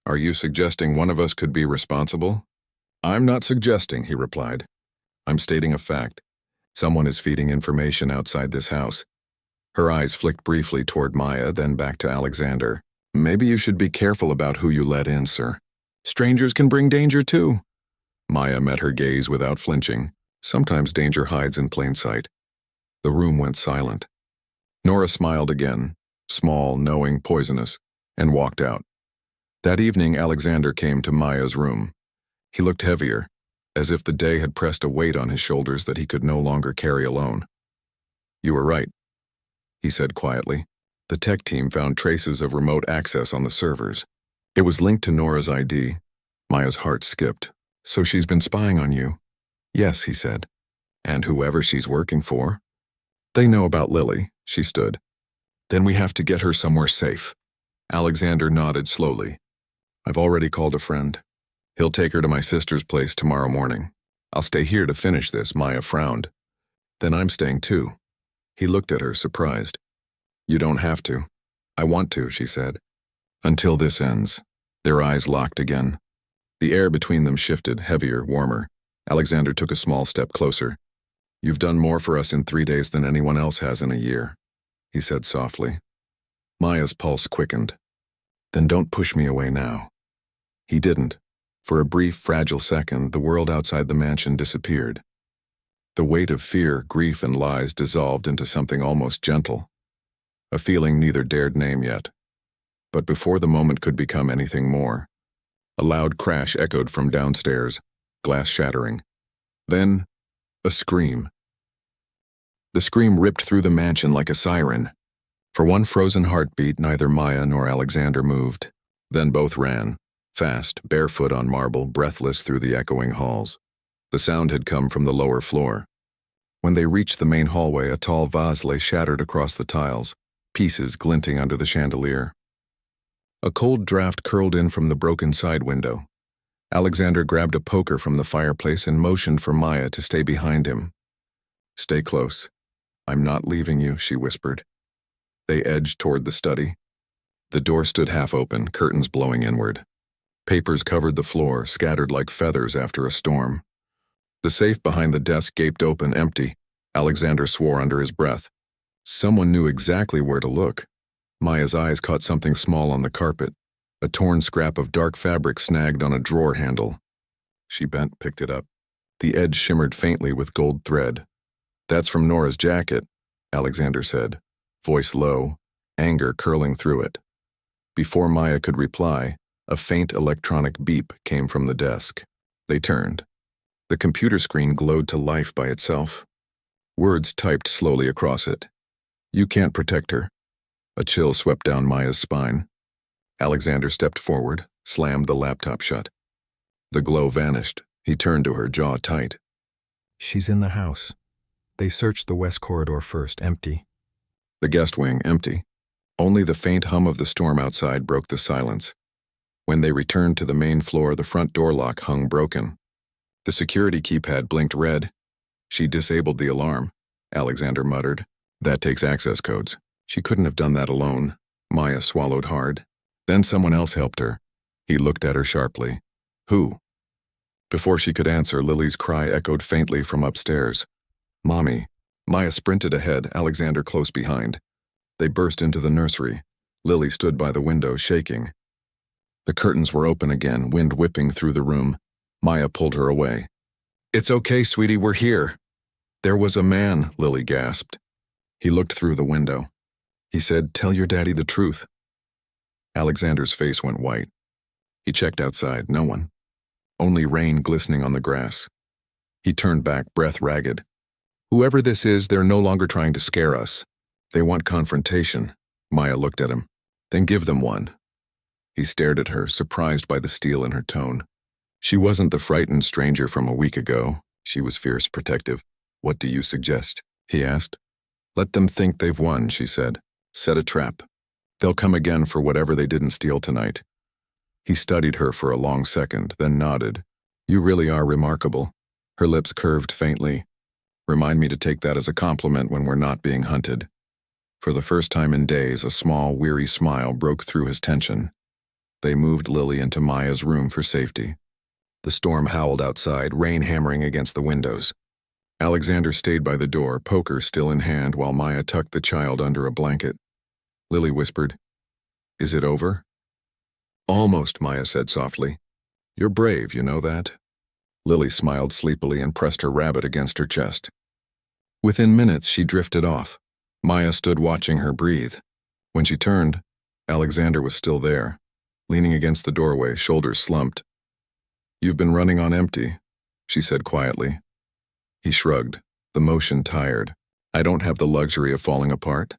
"Are you suggesting one of us could be responsible?" "I'm not suggesting," he replied. "I'm stating a fact. Someone is feeding information outside this house." Her eyes flicked briefly toward Maya, then back to Alexander. "Maybe you should be careful about who you let in, sir." Strangers can bring danger too. Maya met her gaze without flinching. Sometimes danger hides in plain sight. The room went silent. Nora smiled again, small, knowing, poisonous, and walked out. That evening, Alexander came to Maya's room. He looked heavier, as if the day had pressed a weight on his shoulders that he could no longer carry alone. "You were right," he said quietly. The tech team found traces of remote access on the servers. It was linked to Nora's ID. Maya's heart skipped. "So she's been spying on you?" "Yes," he said. "And whoever she's working for?" "They know about Lily," she stood. "Then we have to get her somewhere safe." Alexander nodded slowly. "I've already called a friend. He'll take her to my sister's place tomorrow morning. I'll stay here to finish this," Maya frowned. "Then I'm staying too." He looked at her, surprised. "You don't have to." "I want to," she said. "Until this ends." Their eyes locked again. The air between them shifted, heavier, warmer. Alexander took a small step closer. "You've done more for us in 3 days than anyone else has in a year," he said softly. Maya's pulse quickened. "Then don't push me away now." He didn't. For a brief, fragile second, the world outside the mansion disappeared. The weight of fear, grief, and lies dissolved into something almost gentle, a feeling neither dared name yet. But before the moment could become anything more, a loud crash echoed from downstairs, glass shattering. Then, a scream. The scream ripped through the mansion like a siren. For one frozen heartbeat, neither Maya nor Alexander moved. Then both ran, fast, barefoot on marble, breathless through the echoing halls. The sound had come from the lower floor. When they reached the main hallway, a tall vase lay shattered across the tiles, pieces glinting under the chandelier. A cold draft curled in from the broken side window. Alexander grabbed a poker from the fireplace and motioned for Maya to stay behind him. "Stay close. I'm not leaving you," she whispered. They edged toward the study. The door stood half open, curtains blowing inward. Papers covered the floor, scattered like feathers after a storm. The safe behind the desk gaped open, empty. Alexander swore under his breath. Someone knew exactly where to look. Maya's eyes caught something small on the carpet, a torn scrap of dark fabric snagged on a drawer handle. She bent, picked it up. The edge shimmered faintly with gold thread. "That's from Nora's jacket," Alexander said, voice low, anger curling through it. Before Maya could reply, a faint electronic beep came from the desk. They turned. The computer screen glowed to life by itself. Words typed slowly across it. "You can't protect her." A chill swept down Maya's spine. Alexander stepped forward, slammed the laptop shut. The glow vanished. He turned to her, jaw tight. "She's in the house. They searched the west corridor first, empty." The guest wing, empty. Only the faint hum of the storm outside broke the silence. When they returned to the main floor, the front door lock hung broken. The security keypad blinked red. "She disabled the alarm," Alexander muttered. "That takes access codes. She couldn't have done that alone." Maya swallowed hard. "Then someone else helped her." He looked at her sharply. "Who?" Before she could answer, Lily's cry echoed faintly from upstairs. "Mommy." Maya sprinted ahead, Alexander close behind. They burst into the nursery. Lily stood by the window, shaking. The curtains were open again, wind whipping through the room. Maya pulled her away. "It's okay, sweetie, we're here." "There was a man," Lily gasped. He looked through the window. He said, "Tell your daddy the truth." Alexander's face went white. He checked outside, no one. Only rain glistening on the grass. He turned back, breath ragged. "Whoever this is, they're no longer trying to scare us. They want confrontation." Maya looked at him. "Then give them one." He stared at her, surprised by the steel in her tone. She wasn't the frightened stranger from a week ago. She was fierce, protective. "What do you suggest?" he asked. "Let them think they've won," she said. "Set a trap. They'll come again for whatever they didn't steal tonight." He studied her for a long second, then nodded. "You really are remarkable." Her lips curved faintly. "Remind me to take that as a compliment when we're not being hunted." For the first time in days, a small, weary smile broke through his tension. They moved Lily into Maya's room for safety. The storm howled outside, rain hammering against the windows. Alexander stayed by the door, poker still in hand, while Maya tucked the child under a blanket. Lily whispered, "Is it over?" "Almost," Maya said softly. You're brave, you know that? Lily smiled sleepily and pressed her rabbit against her chest. Within minutes, she drifted off. Maya stood watching her breathe. When she turned, Alexander was still there, leaning against the doorway, shoulders slumped. "You've been running on empty," she said quietly. He shrugged, the motion tired. "I don't have the luxury of falling apart."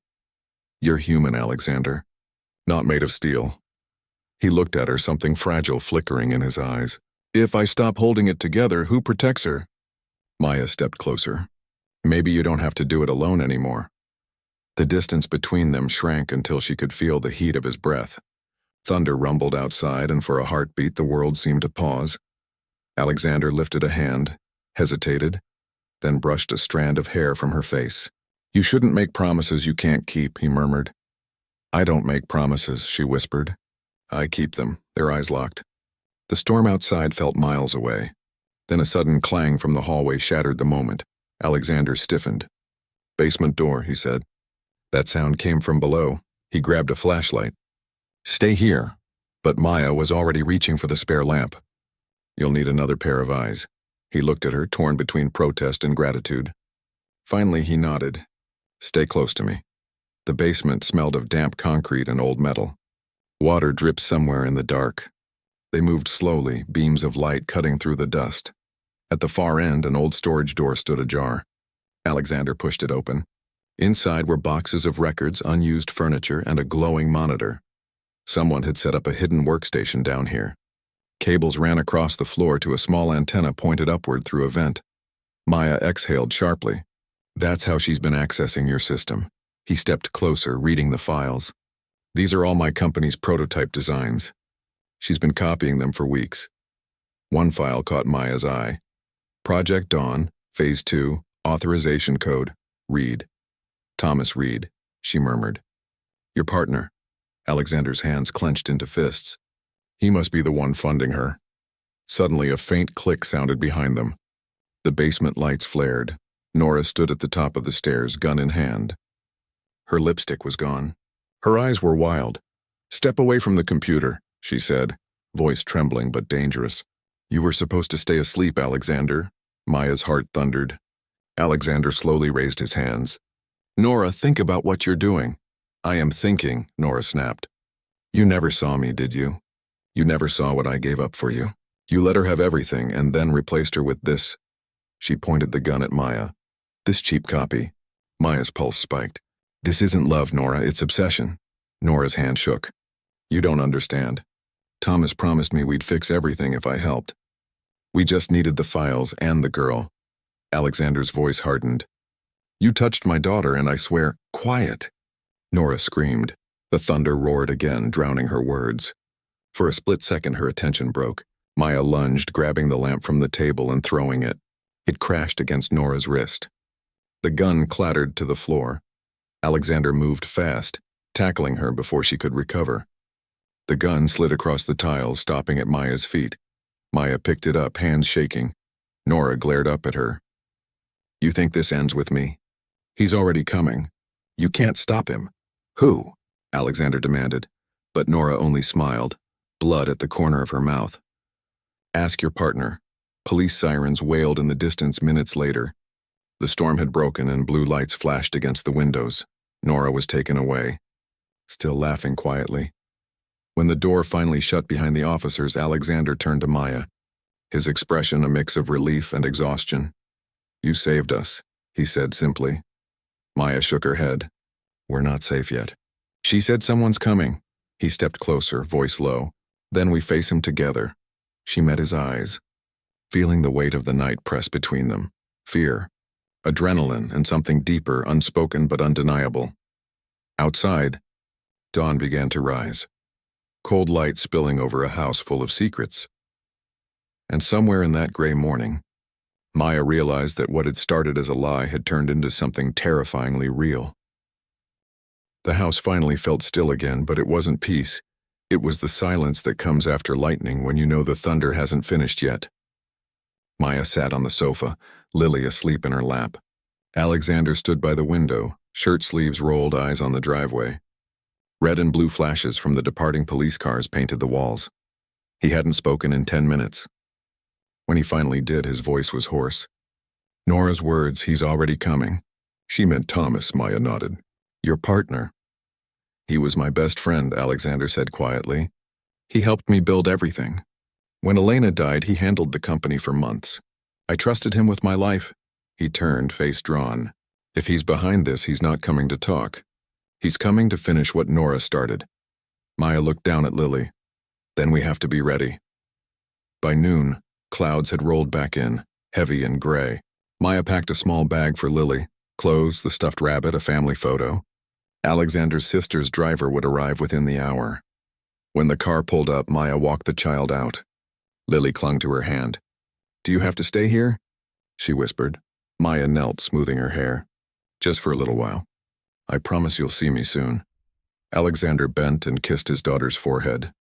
"You're human, Alexander, not made of steel." He looked at her, something fragile flickering in his eyes. "If I stop holding it together, who protects her?" Maya stepped closer. "Maybe you don't have to do it alone anymore." The distance between them shrank until she could feel the heat of his breath. Thunder rumbled outside, and for a heartbeat the world seemed to pause. Alexander lifted a hand, hesitated, then brushed a strand of hair from her face. "You shouldn't make promises you can't keep," he murmured. "I don't make promises," she whispered. "I keep them." Their eyes locked. The storm outside felt miles away. Then a sudden clang from the hallway shattered the moment. Alexander stiffened. "Basement door," he said. That sound came from below. He grabbed a flashlight. "Stay here." But Maya was already reaching for the spare lamp. "You'll need another pair of eyes." He looked at her, torn between protest and gratitude. Finally, he nodded. "Stay close to me." The basement smelled of damp concrete and old metal. Water dripped somewhere in the dark. They moved slowly, beams of light cutting through the dust. At the far end, an old storage door stood ajar. Alexander pushed it open. Inside were boxes of records, unused furniture, and a glowing monitor. Someone had set up a hidden workstation down here. Cables ran across the floor to a small antenna pointed upward through a vent. Maya exhaled sharply. "That's how she's been accessing your system." He stepped closer, reading the files. "These are all my company's prototype designs. She's been copying them for weeks." One file caught Maya's eye. "Project Dawn, Phase 2, Authorization Code, Reed." "Thomas Reed," she murmured. "Your partner." Alexander's hands clenched into fists. He must be the one funding her. Suddenly, a faint click sounded behind them. The basement lights flared. Nora stood at the top of the stairs, gun in hand. Her lipstick was gone. Her eyes were wild. "Step away from the computer," she said, voice trembling but dangerous. "You were supposed to stay asleep, Alexander." Maya's heart thundered. Alexander slowly raised his hands. "Nora, think about what you're doing." "I am thinking," Nora snapped. "You never saw me, did you? You never saw what I gave up for you. You let her have everything and then replaced her with this." She pointed the gun at Maya. "This cheap copy." Maya's pulse spiked. "This isn't love, Nora, it's obsession." Nora's hand shook. "You don't understand. Thomas promised me we'd fix everything if I helped. We just needed the files and the girl." Alexander's voice hardened. "You touched my daughter and I swear—" "Quiet!" Nora screamed. The thunder roared again, drowning her words. For a split second her attention broke. Maya lunged, grabbing the lamp from the table and throwing it. It crashed against Nora's wrist. The gun clattered to the floor. Alexander moved fast, tackling her before she could recover. The gun slid across the tiles, stopping at Maya's feet. Maya picked it up, hands shaking. Nora glared up at her. "You think this ends with me? He's already coming. You can't stop him." "Who?" Alexander demanded, but Nora only smiled, blood at the corner of her mouth. "Ask your partner." Police sirens wailed in the distance minutes later. The storm had broken and blue lights flashed against the windows. Nora was taken away, still laughing quietly. When the door finally shut behind the officers, Alexander turned to Maya, his expression a mix of relief and exhaustion. "You saved us," he said simply. Maya shook her head. "We're not safe yet." "She said someone's coming." He stepped closer, voice low. "Then we face him together." She met his eyes, feeling the weight of the night press between them. Fear, adrenaline, and something deeper, unspoken but undeniable. Outside, dawn began to rise, cold light spilling over a house full of secrets. And somewhere in that gray morning, Maya realized that what had started as a lie had turned into something terrifyingly real. The house finally felt still again, but it wasn't peace. It was the silence that comes after lightning when you know the thunder hasn't finished yet. Maya sat on the sofa, Lily asleep in her lap. Alexander stood by the window, shirt sleeves rolled, eyes on the driveway. Red and blue flashes from the departing police cars painted the walls. He hadn't spoken in 10 minutes. When he finally did, his voice was hoarse. Nora's words, "He's already coming." She meant Thomas, Maya nodded. "Your partner." "He was my best friend," Alexander said quietly. "He helped me build everything. When Elena died, he handled the company for months. I trusted him with my life." He turned, face drawn. "If he's behind this, he's not coming to talk. He's coming to finish what Nora started." Maya looked down at Lily. "Then we have to be ready." By noon, clouds had rolled back in, heavy and gray. Maya packed a small bag for Lily, clothes, the stuffed rabbit, a family photo. Alexander's sister's driver would arrive within the hour. When the car pulled up, Maya walked the child out. Lily clung to her hand. "Do you have to stay here?" she whispered. Maya knelt, smoothing her hair. "Just for a little while. I promise you'll see me soon." Alexander bent and kissed his daughter's forehead.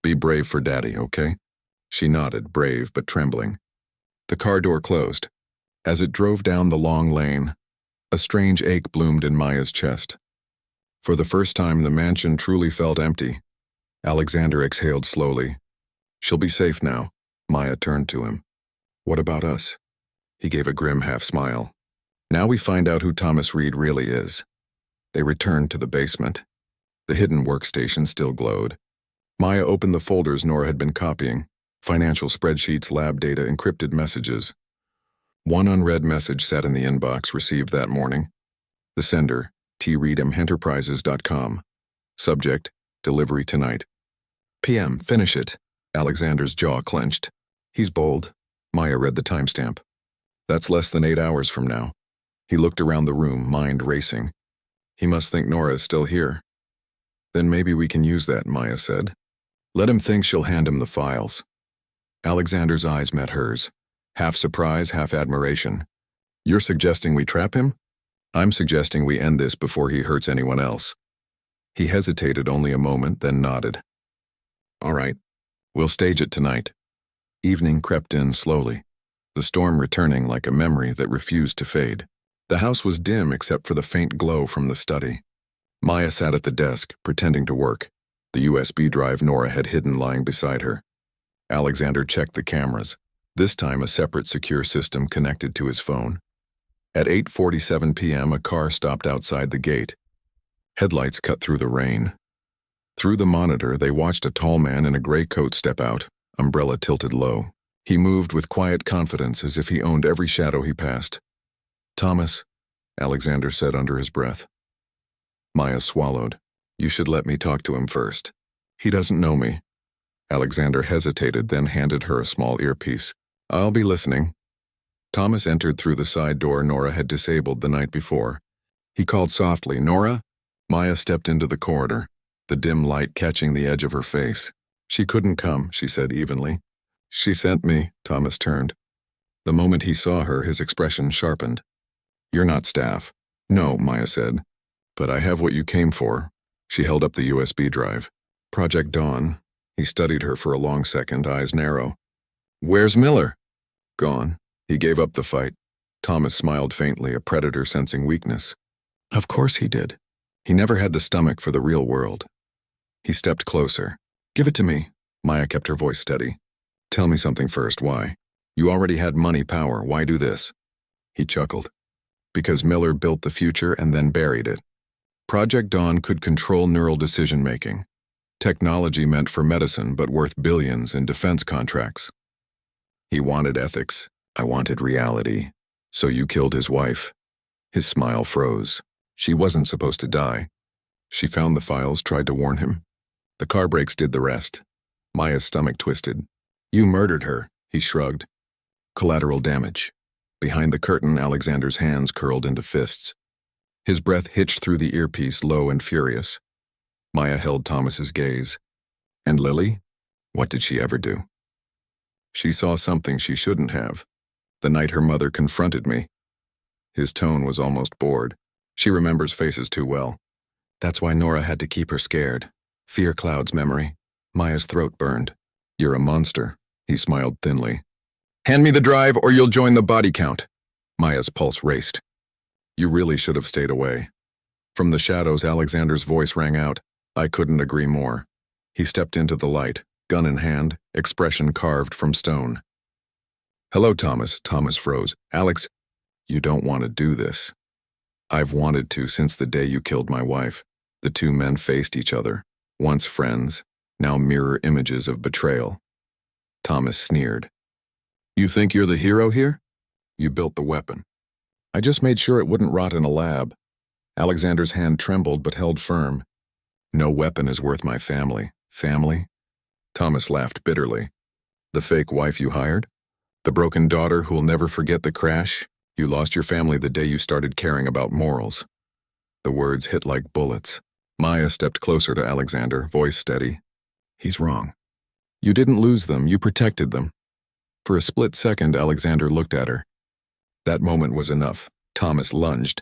"Be brave for Daddy, okay?" She nodded, brave but trembling. The car door closed. As it drove down the long lane, a strange ache bloomed in Maya's chest. For the first time, the mansion truly felt empty. Alexander exhaled slowly. "She'll be safe now." Maya turned to him. "What about us?" He gave a grim half-smile. "Now we find out who Thomas Reed really is." They returned to the basement. The hidden workstation still glowed. Maya opened the folders Nora had been copying. Financial spreadsheets, lab data, encrypted messages. One unread message sat in the inbox, received that morning. The sender, treedamenterprises.com. Subject, delivery tonight. PM, finish it. Alexander's jaw clenched. "He's bold." Maya read the timestamp. "That's less than 8 hours from now." He looked around the room, mind racing. "He must think Nora is still here." "Then maybe we can use that," Maya said. "Let him think she'll hand him the files." Alexander's eyes met hers. Half surprise, half admiration. "You're suggesting we trap him?" "I'm suggesting we end this before he hurts anyone else." He hesitated only a moment, then nodded. "All right. We'll stage it tonight." Evening crept in slowly, the storm returning like a memory that refused to fade. The house was dim except for the faint glow from the study. Maya sat at the desk, pretending to work, the USB drive Nora had hidden lying beside her. Alexander checked the cameras, this time a separate secure system connected to his phone. At 8:47 p.m., a car stopped outside the gate. Headlights cut through the rain. Through the monitor, they watched a tall man in a gray coat step out, umbrella tilted low. He moved with quiet confidence as if he owned every shadow he passed. "Thomas," Alexander said under his breath. Maya swallowed. "You should let me talk to him first. He doesn't know me." Alexander hesitated, then handed her a small earpiece. "I'll be listening." Thomas entered through the side door Nora had disabled the night before. He called softly, "Nora?" Maya stepped into the corridor, the dim light catching the edge of her face. "She couldn't come," she said evenly. "She sent me." Thomas turned. The moment he saw her, his expression sharpened. "You're not staff." "No," Maya said. "But I have what you came for." She held up the USB drive. "Project Dawn." He studied her for a long second, eyes narrow. "Where's Miller?" "Gone. He gave up the fight." Thomas smiled faintly, a predator sensing weakness. "Of course he did. He never had the stomach for the real world." He stepped closer. "Give it to me." Maya kept her voice steady. "Tell me something first. Why? You already had money, power. Why do this?" He chuckled. "Because Miller built the future and then buried it. Project Dawn could control neural decision-making. Technology meant for medicine, but worth billions in defense contracts. He wanted ethics. I wanted reality. So you killed his wife." His smile froze. "She wasn't supposed to die. She found the files, tried to warn him. The car brakes did the rest." Maya's stomach twisted. "You murdered her," he shrugged. "Collateral damage." Behind the curtain, Alexander's hands curled into fists. His breath hitched through the earpiece, low and furious. Maya held Thomas's gaze. "And Lily? What did she ever do?" "She saw something she shouldn't have. The night her mother confronted me." His tone was almost bored. "She remembers faces too well. That's why Nora had to keep her scared. Fear clouds memory." Maya's throat burned. "You're a monster." He smiled thinly. "Hand me the drive or you'll join the body count." Maya's pulse raced. "You really should have stayed away." From the shadows, Alexander's voice rang out. "I couldn't agree more." He stepped into the light, gun in hand, expression carved from stone. "Hello, Thomas." Thomas froze. "Alex, you don't want to do this." "I've wanted to since the day you killed my wife." The two men faced each other, once friends, now mirror images of betrayal. Thomas sneered. "You think you're the hero here? You built the weapon." "I just made sure it wouldn't rot in a lab." Alexander's hand trembled but held firm. "No weapon is worth my family." "Family?" Thomas laughed bitterly. "The fake wife you hired? The broken daughter who'll never forget the crash? You lost your family the day you started caring about morals." The words hit like bullets. Maya stepped closer to Alexander, voice steady. "He's wrong. You didn't lose them, you protected them." For a split second, Alexander looked at her. That moment was enough. Thomas lunged.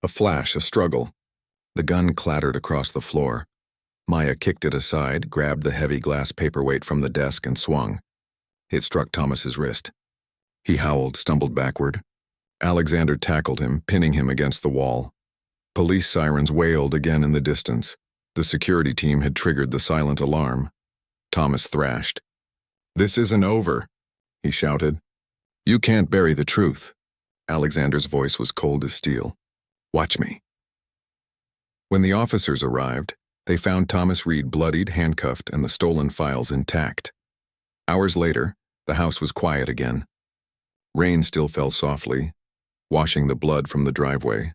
A flash, a struggle. The gun clattered across the floor. Maya kicked it aside, grabbed the heavy glass paperweight from the desk, and swung. It struck Thomas's wrist. He howled, stumbled backward. Alexander tackled him, pinning him against the wall. Police sirens wailed again in the distance. The security team had triggered the silent alarm. Thomas thrashed. "This isn't over," he shouted. "You can't bury the truth." Alexander's voice was cold as steel. "Watch me." When the officers arrived, they found Thomas Reed bloodied, handcuffed, and the stolen files intact. Hours later, the house was quiet again. Rain still fell softly, washing the blood from the driveway.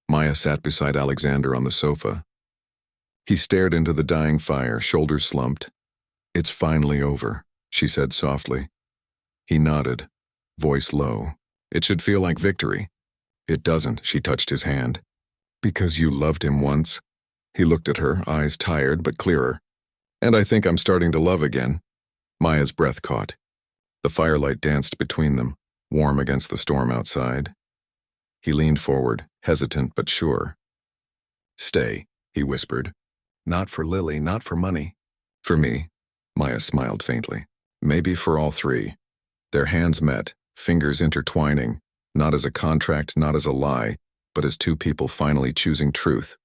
Maya sat beside Alexander on the sofa. He stared into the dying fire, shoulders slumped. "It's finally over," she said softly. He nodded, voice low. "It should feel like victory." "It doesn't," she touched his hand. "Because you loved him once." He looked at her, eyes tired but clearer. "And I think I'm starting to love again." Maya's breath caught. The firelight danced between them, warm against the storm outside. He leaned forward, hesitant but sure. "Stay," he whispered. "Not for Lily, not for money. For me." Maya smiled faintly. "Maybe for all three." Their hands met, fingers intertwining, not as a contract, not as a lie, but as two people finally choosing truth.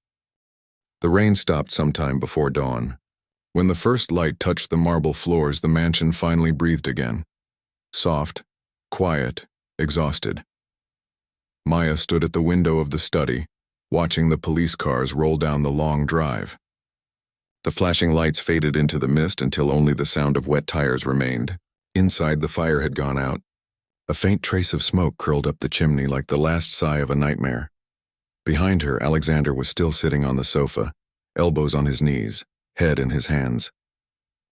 The rain stopped sometime before dawn. When the first light touched the marble floors, the mansion finally breathed again. Soft, quiet, exhausted. Maya stood at the window of the study, watching the police cars roll down the long drive. The flashing lights faded into the mist until only the sound of wet tires remained. Inside, the fire had gone out. A faint trace of smoke curled up the chimney like the last sigh of a nightmare. Behind her, Alexander was still sitting on the sofa, elbows on his knees, head in his hands.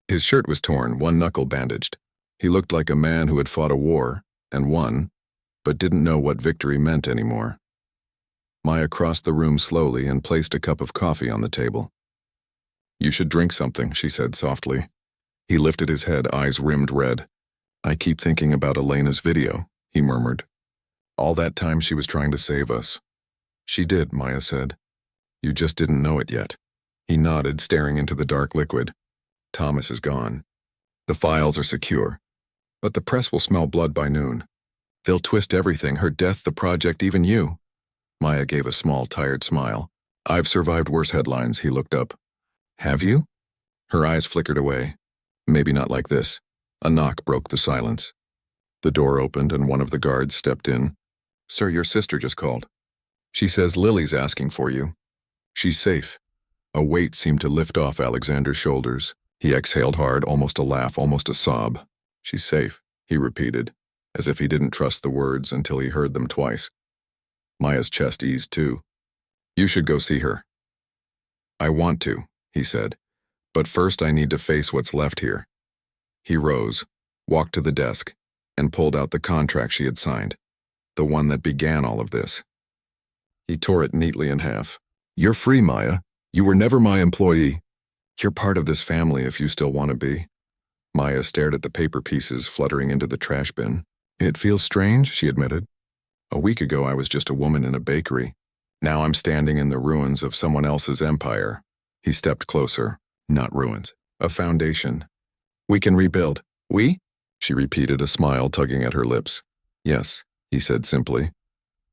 His shirt was torn, one knuckle bandaged. He looked like a man who had fought a war, and won, but didn't know what victory meant anymore. Maya crossed the room slowly and placed a cup of coffee on the table. "You should drink something," she said softly. He lifted his head, eyes rimmed red. "I keep thinking about Elena's video," he murmured. "All that time she was trying to save us." "She did," Maya said. "You just didn't know it yet." He nodded, staring into the dark liquid. "Thomas is gone. The files are secure. But the press will smell blood by noon. They'll twist everything, her death, the project, even you." Maya gave a small, tired smile. "I've survived worse headlines," he looked up. "Have you?" Her eyes flickered away. "Maybe not like this." A knock broke the silence. The door opened and one of the guards stepped in. "Sir, your sister just called. She says Lily's asking for you. She's safe." A weight seemed to lift off Alexander's shoulders. He exhaled hard, almost a laugh, almost a sob. "She's safe," he repeated, as if he didn't trust the words until he heard them twice. Maya's chest eased too. "You should go see her." "I want to," he said, "but first I need to face what's left here." He rose, walked to the desk, and pulled out the contract she had signed, the one that began all of this. He tore it neatly in half. "You're free, Maya. You were never my employee. You're part of this family if you still want to be." Maya stared at the paper pieces fluttering into the trash bin. "It feels strange," she admitted. "A week ago I was just a woman in a bakery. Now I'm standing in the ruins of someone else's empire." He stepped closer. "Not ruins. A foundation. We can rebuild." "We?" she repeated, a smile tugging at her lips. "Yes," he said simply.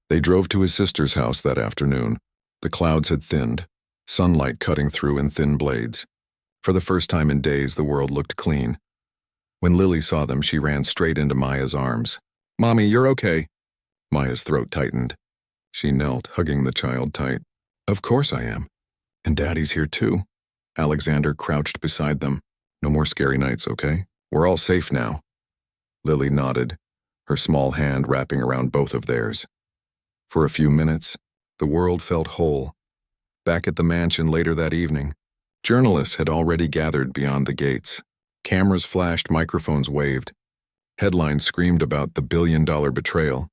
They drove to his sister's house that afternoon. The clouds had thinned, sunlight cutting through in thin blades. For the first time in days, the world looked clean. When Lily saw them, she ran straight into Maya's arms. "Mommy, you're okay." Maya's throat tightened. She knelt, hugging the child tight. "Of course I am. And Daddy's here too." Alexander crouched beside them. "No more scary nights, okay? We're all safe now." Lily nodded, her small hand wrapping around both of theirs. For a few minutes, the world felt whole. Back at the mansion later that evening, journalists had already gathered beyond the gates. Cameras flashed, microphones waved. Headlines screamed about the billion-dollar betrayal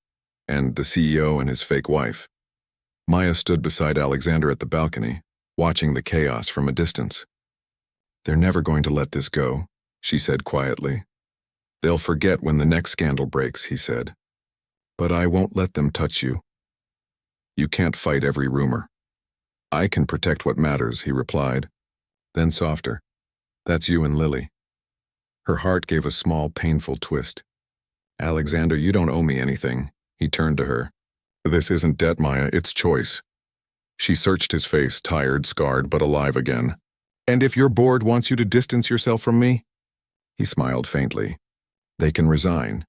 and the CEO and his fake wife. Maya stood beside Alexander at the balcony, watching the chaos from a distance. "They're never going to let this go," she said quietly. "They'll forget when the next scandal breaks," he said. "But I won't let them touch you. You can't fight every rumor." "I can protect what matters," he replied. Then softer, "That's you and Lily." Her heart gave a small, painful twist. "Alexander, you don't owe me anything." He turned to her. "This isn't debt, Maya, it's choice." She searched his face, tired, scarred, but alive again. "And if your board wants you to distance yourself from me?" He smiled faintly. "They can resign."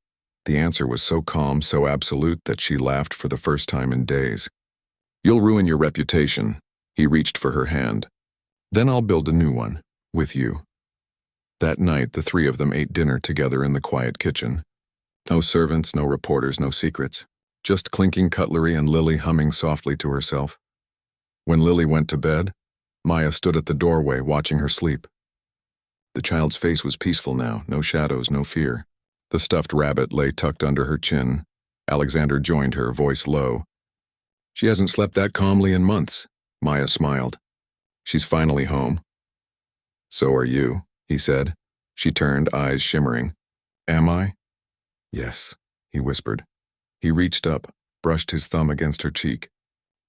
The answer was so calm, so absolute, that she laughed for the first time in days. "You'll ruin your reputation." He reached for her hand. "Then I'll build a new one, with you." That night, the three of them ate dinner together in the quiet kitchen. No servants, no reporters, no secrets. Just clinking cutlery and Lily humming softly to herself. When Lily went to bed, Maya stood at the doorway watching her sleep. The child's face was peaceful now, no shadows, no fear. The stuffed rabbit lay tucked under her chin. Alexander joined her, voice low. "She hasn't slept that calmly in months." Maya smiled. "She's finally home." "So are you," he said. She turned, eyes shimmering. "Am I?" "Yes," he whispered. He reached up, brushed his thumb against her cheek.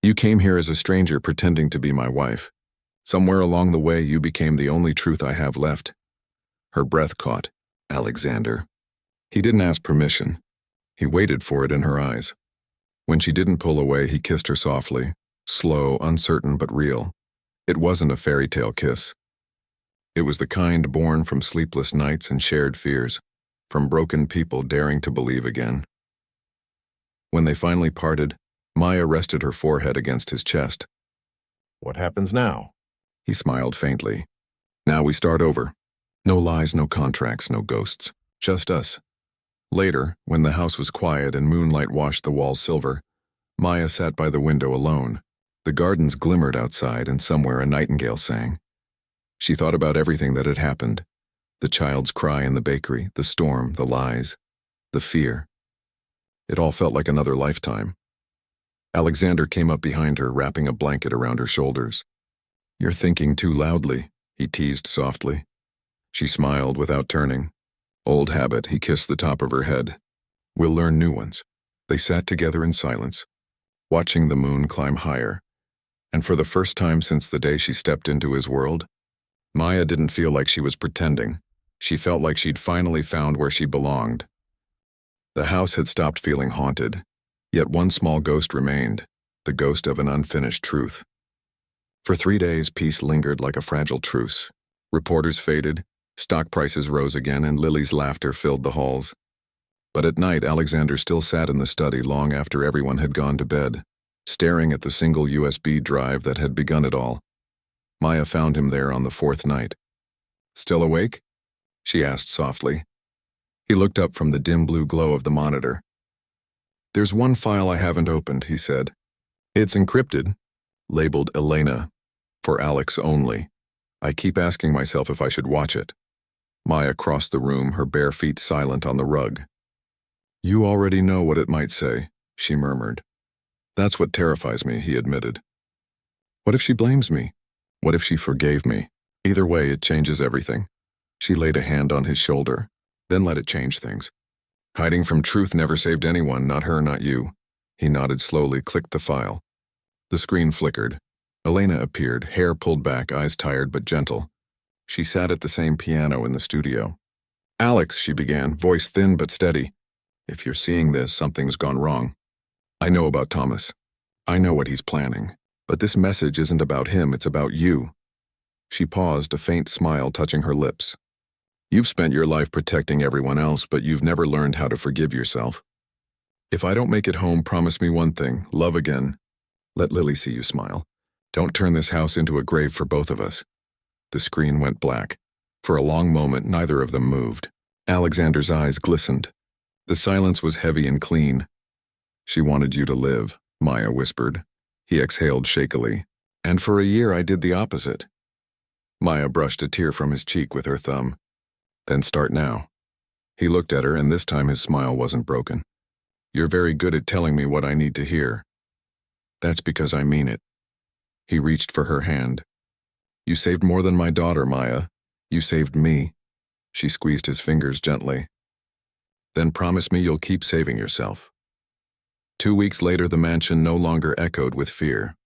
"You came here as a stranger pretending to be my wife. Somewhere along the way, you became the only truth I have left." Her breath caught. "Alexander." He didn't ask permission. He waited for it in her eyes. When she didn't pull away, he kissed her softly, slow, uncertain, but real. It wasn't a fairy tale kiss. It was the kind born from sleepless nights and shared fears, from broken people daring to believe again. When they finally parted, Maya rested her forehead against his chest. "What happens now?" He smiled faintly. "Now we start over. No lies, no contracts, no ghosts. Just us." Later, when the house was quiet and moonlight washed the walls silver, Maya sat by the window alone. The gardens glimmered outside, and somewhere a nightingale sang. She thought about everything that had happened. The child's cry in the bakery, the storm, the lies, the fear. It all felt like another lifetime. Alexander came up behind her, wrapping a blanket around her shoulders. "You're thinking too loudly," he teased softly. She smiled without turning. Old habit, he kissed the top of her head. "We'll learn new ones." They sat together in silence, watching the moon climb higher. And for the first time since the day she stepped into his world, Maya didn't feel like she was pretending. She felt like she'd finally found where she belonged. The house had stopped feeling haunted, yet one small ghost remained, the ghost of an unfinished truth. For 3 days, peace lingered like a fragile truce. Reporters faded, stock prices rose again, and Lily's laughter filled the halls. But at night, Alexander still sat in the study long after everyone had gone to bed, staring at the single USB drive that had begun it all. Maya found him there on the 4th night. "Still awake?" she asked softly. He looked up from the dim blue glow of the monitor. "There's one file I haven't opened," he said. "It's encrypted, labeled Elena, for Alex only. I keep asking myself if I should watch it." Maya crossed the room, her bare feet silent on the rug. "You already know what it might say," she murmured. "That's what terrifies me," he admitted. "What if she blames me? What if she forgave me? Either way, it changes everything." She laid a hand on his shoulder, then let it change things. "Hiding from truth never saved anyone, not her, not you." He nodded slowly, clicked the file. The screen flickered. Elena appeared, hair pulled back, eyes tired but gentle. She sat at the same piano in the studio. "Alex," she began, voice thin but steady. "If you're seeing this, something's gone wrong. I know about Thomas. I know what he's planning. But this message isn't about him, it's about you." She paused, a faint smile touching her lips. You've spent your life protecting everyone else, but you've never learned how to forgive yourself. If I don't make it home, promise me one thing, love again. Let Lily see you smile. Don't turn this house into a grave for both of us. The screen went black. For a long moment, neither of them moved. Alexander's eyes glistened. The silence was heavy and clean. She wanted you to live, Maya whispered. He exhaled shakily. And for a year I did the opposite. Maya brushed a tear from his cheek with her thumb. Then start now. He looked at her, and this time his smile wasn't broken. You're very good at telling me what I need to hear. That's because I mean it. He reached for her hand. You saved more than my daughter, Maya. You saved me. She squeezed his fingers gently. Then promise me you'll keep saving yourself. 2 weeks later, the mansion no longer echoed with fear.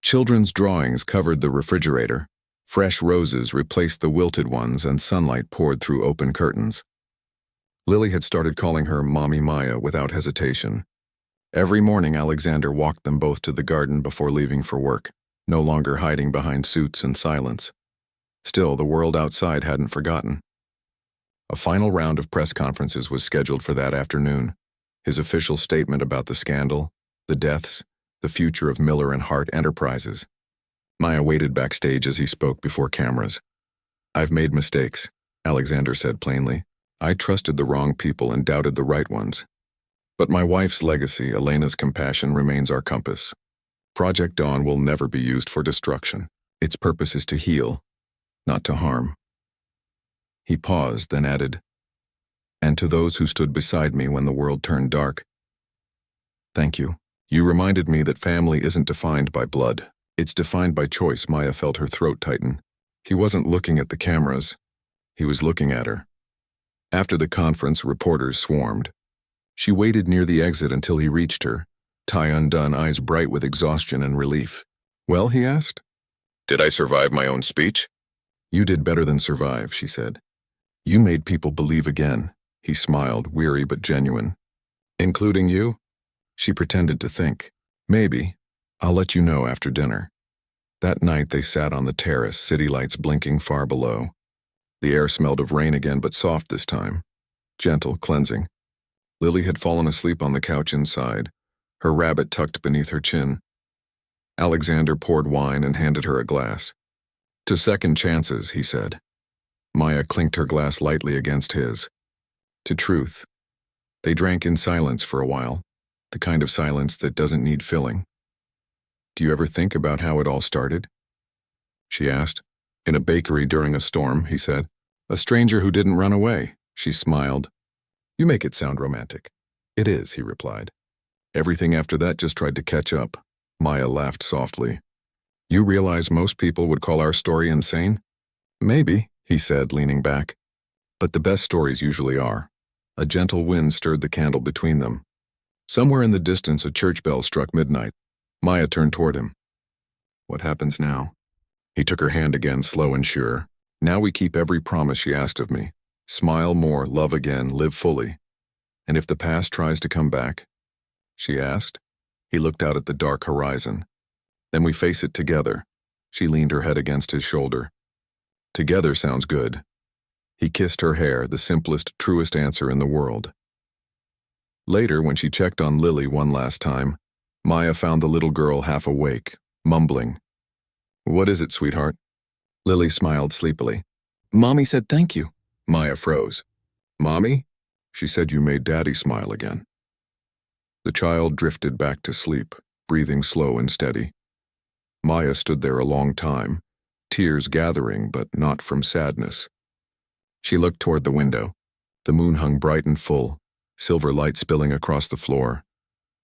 Children's drawings covered the refrigerator. Fresh roses replaced the wilted ones, and sunlight poured through open curtains. Lily had started calling her Mommy Maya without hesitation. Every morning, Alexander walked them both to the garden before leaving for work, no longer hiding behind suits and silence. Still, the world outside hadn't forgotten. A final round of press conferences was scheduled for that afternoon. His official statement about the scandal, the deaths, the future of Miller and Hart Enterprises. Maya waited backstage as he spoke before cameras. I've made mistakes, Alexander said plainly. I trusted the wrong people and doubted the right ones. But my wife's legacy, Elena's compassion, remains our compass. Project Dawn will never be used for destruction. Its purpose is to heal, not to harm. He paused, then added, and to those who stood beside me when the world turned dark. Thank you. You reminded me that family isn't defined by blood. It's defined by choice. Maya felt her throat tighten. He wasn't looking at the cameras. He was looking at her. After the conference, reporters swarmed. She waited near the exit until he reached her, tie undone, eyes bright with exhaustion and relief. Well, he asked. Did I survive my own speech? You did better than survive, she said. You made people believe again. He smiled, weary but genuine. Including you? She pretended to think. Maybe. I'll let you know after dinner. That night they sat on the terrace, city lights blinking far below. The air smelled of rain again, but soft this time. Gentle, cleansing. Lily had fallen asleep on the couch inside, her rabbit tucked beneath her chin. Alexander poured wine and handed her a glass. To second chances, he said. Maya clinked her glass lightly against his. To truth. They drank in silence for a while, the kind of silence that doesn't need filling. Do you ever think about how it all started? She asked. In a bakery during a storm, he said. A stranger who didn't run away. She smiled. You make it sound romantic. It is, he replied. Everything after that just tried to catch up. Maya laughed softly. You realize most people would call our story insane? Maybe, he said, leaning back. But the best stories usually are. A gentle wind stirred the candle between them. Somewhere in the distance, a church bell struck midnight. Maya turned toward him. What happens now? He took her hand again, slow and sure. Now we keep every promise she asked of me. Smile more, love again, live fully. And if the past tries to come back? She asked. He looked out at the dark horizon. Then we face it together. She leaned her head against his shoulder. Together sounds good. He kissed her hair, the simplest, truest answer in the world. Later, when she checked on Lily one last time, Maya found the little girl half awake, mumbling. What is it, sweetheart? Lily smiled sleepily. Mommy said thank you. Maya froze. Mommy? She said you made Daddy smile again. The child drifted back to sleep, breathing slow and steady. Maya stood there a long time, tears gathering, but not from sadness. She looked toward the window. The moon hung bright and full, silver light spilling across the floor.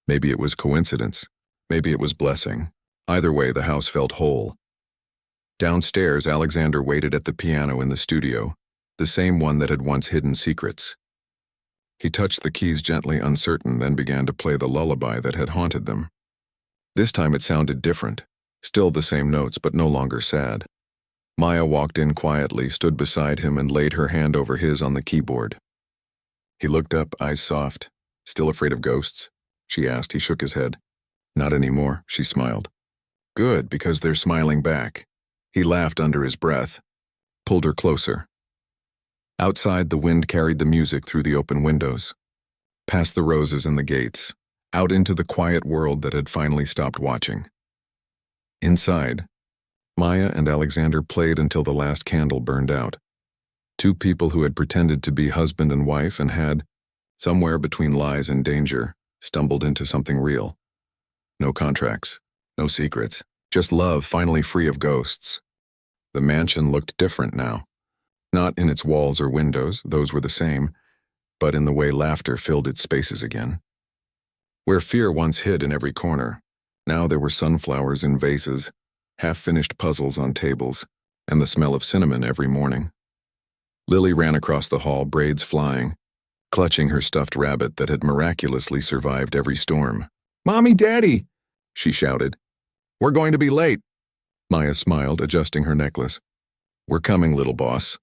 Maybe it was coincidence. Maybe it was blessing. Either way, the house felt whole. Downstairs, Alexander waited at the piano in the studio, the same one that had once hidden secrets. He touched the keys gently, uncertain, then began to play the lullaby that had haunted them. This time it sounded different, still the same notes, but no longer sad. Maya walked in quietly, stood beside him, and laid her hand over his on the keyboard. He looked up, eyes soft. Still afraid of ghosts? She asked. He shook his head. Not anymore, she smiled. Good, because they're smiling back. He laughed under his breath, pulled her closer. Outside, the wind carried the music through the open windows, past the roses and the gates, out into the quiet world that had finally stopped watching. Inside, Maya and Alexander played until the last candle burned out. Two people who had pretended to be husband and wife and had, somewhere between lies and danger, stumbled into something real. No contracts, no secrets, just love finally free of ghosts. The mansion looked different now. Not in its walls or windows, those were the same, but in the way laughter filled its spaces again. Where fear once hid in every corner, now there were sunflowers in vases, half-finished puzzles on tables, and the smell of cinnamon every morning. Lily ran across the hall, braids flying, clutching her stuffed rabbit that had miraculously survived every storm. "Mommy, Daddy!" she shouted. "We're going to be late." Maya smiled, adjusting her necklace. "We're coming, little boss."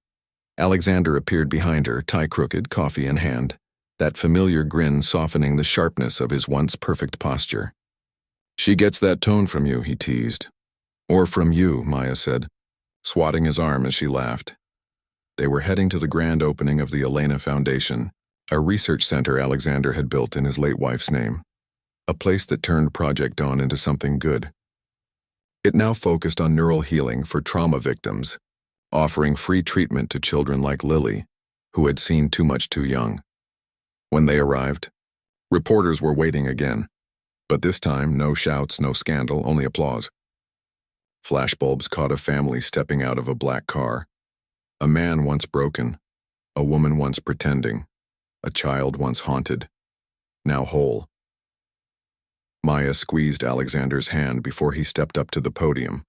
Alexander appeared behind her, tie crooked, coffee in hand, that familiar grin softening the sharpness of his once perfect posture. "She gets that tone from you," he teased. "Or from you," Maya said, swatting his arm as she laughed. They were heading to the grand opening of the Elena Foundation, a research center Alexander had built in his late wife's name, a place that turned Project Dawn into something good. It now focused on neural healing for trauma victims, offering free treatment to children like Lily, who had seen too much too young. When they arrived, reporters were waiting again, but this time no shouts, no scandal, only applause. Flashbulbs caught a family stepping out of a black car. A man once broken, a woman once pretending, a child once haunted, now whole. Maya squeezed Alexander's hand before he stepped up to the podium.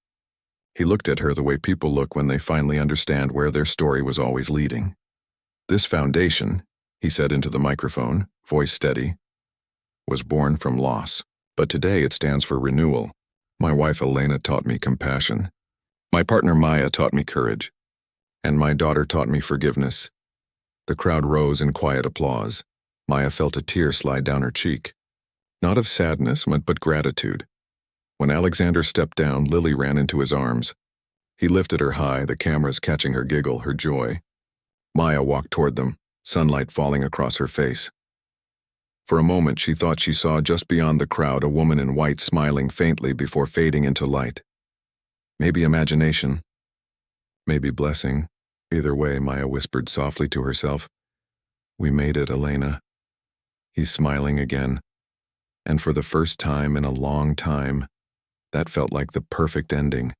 He looked at her the way people look when they finally understand where their story was always leading. "This foundation," he said into the microphone, voice steady, "was born from loss, but today it stands for renewal. My wife Elena taught me compassion. My partner Maya taught me courage. And my daughter taught me forgiveness." The crowd rose in quiet applause. Maya felt a tear slide down her cheek. Not of sadness, but gratitude. When Alexander stepped down, Lily ran into his arms. He lifted her high, the cameras catching her giggle, her joy. Maya walked toward them, sunlight falling across her face. For a moment, she thought she saw just beyond the crowd a woman in white smiling faintly before fading into light. Maybe imagination. Maybe blessing. Either way, Maya whispered softly to herself, "We made it, Elena." He's smiling again. And for the first time in a long time, that felt like the perfect ending.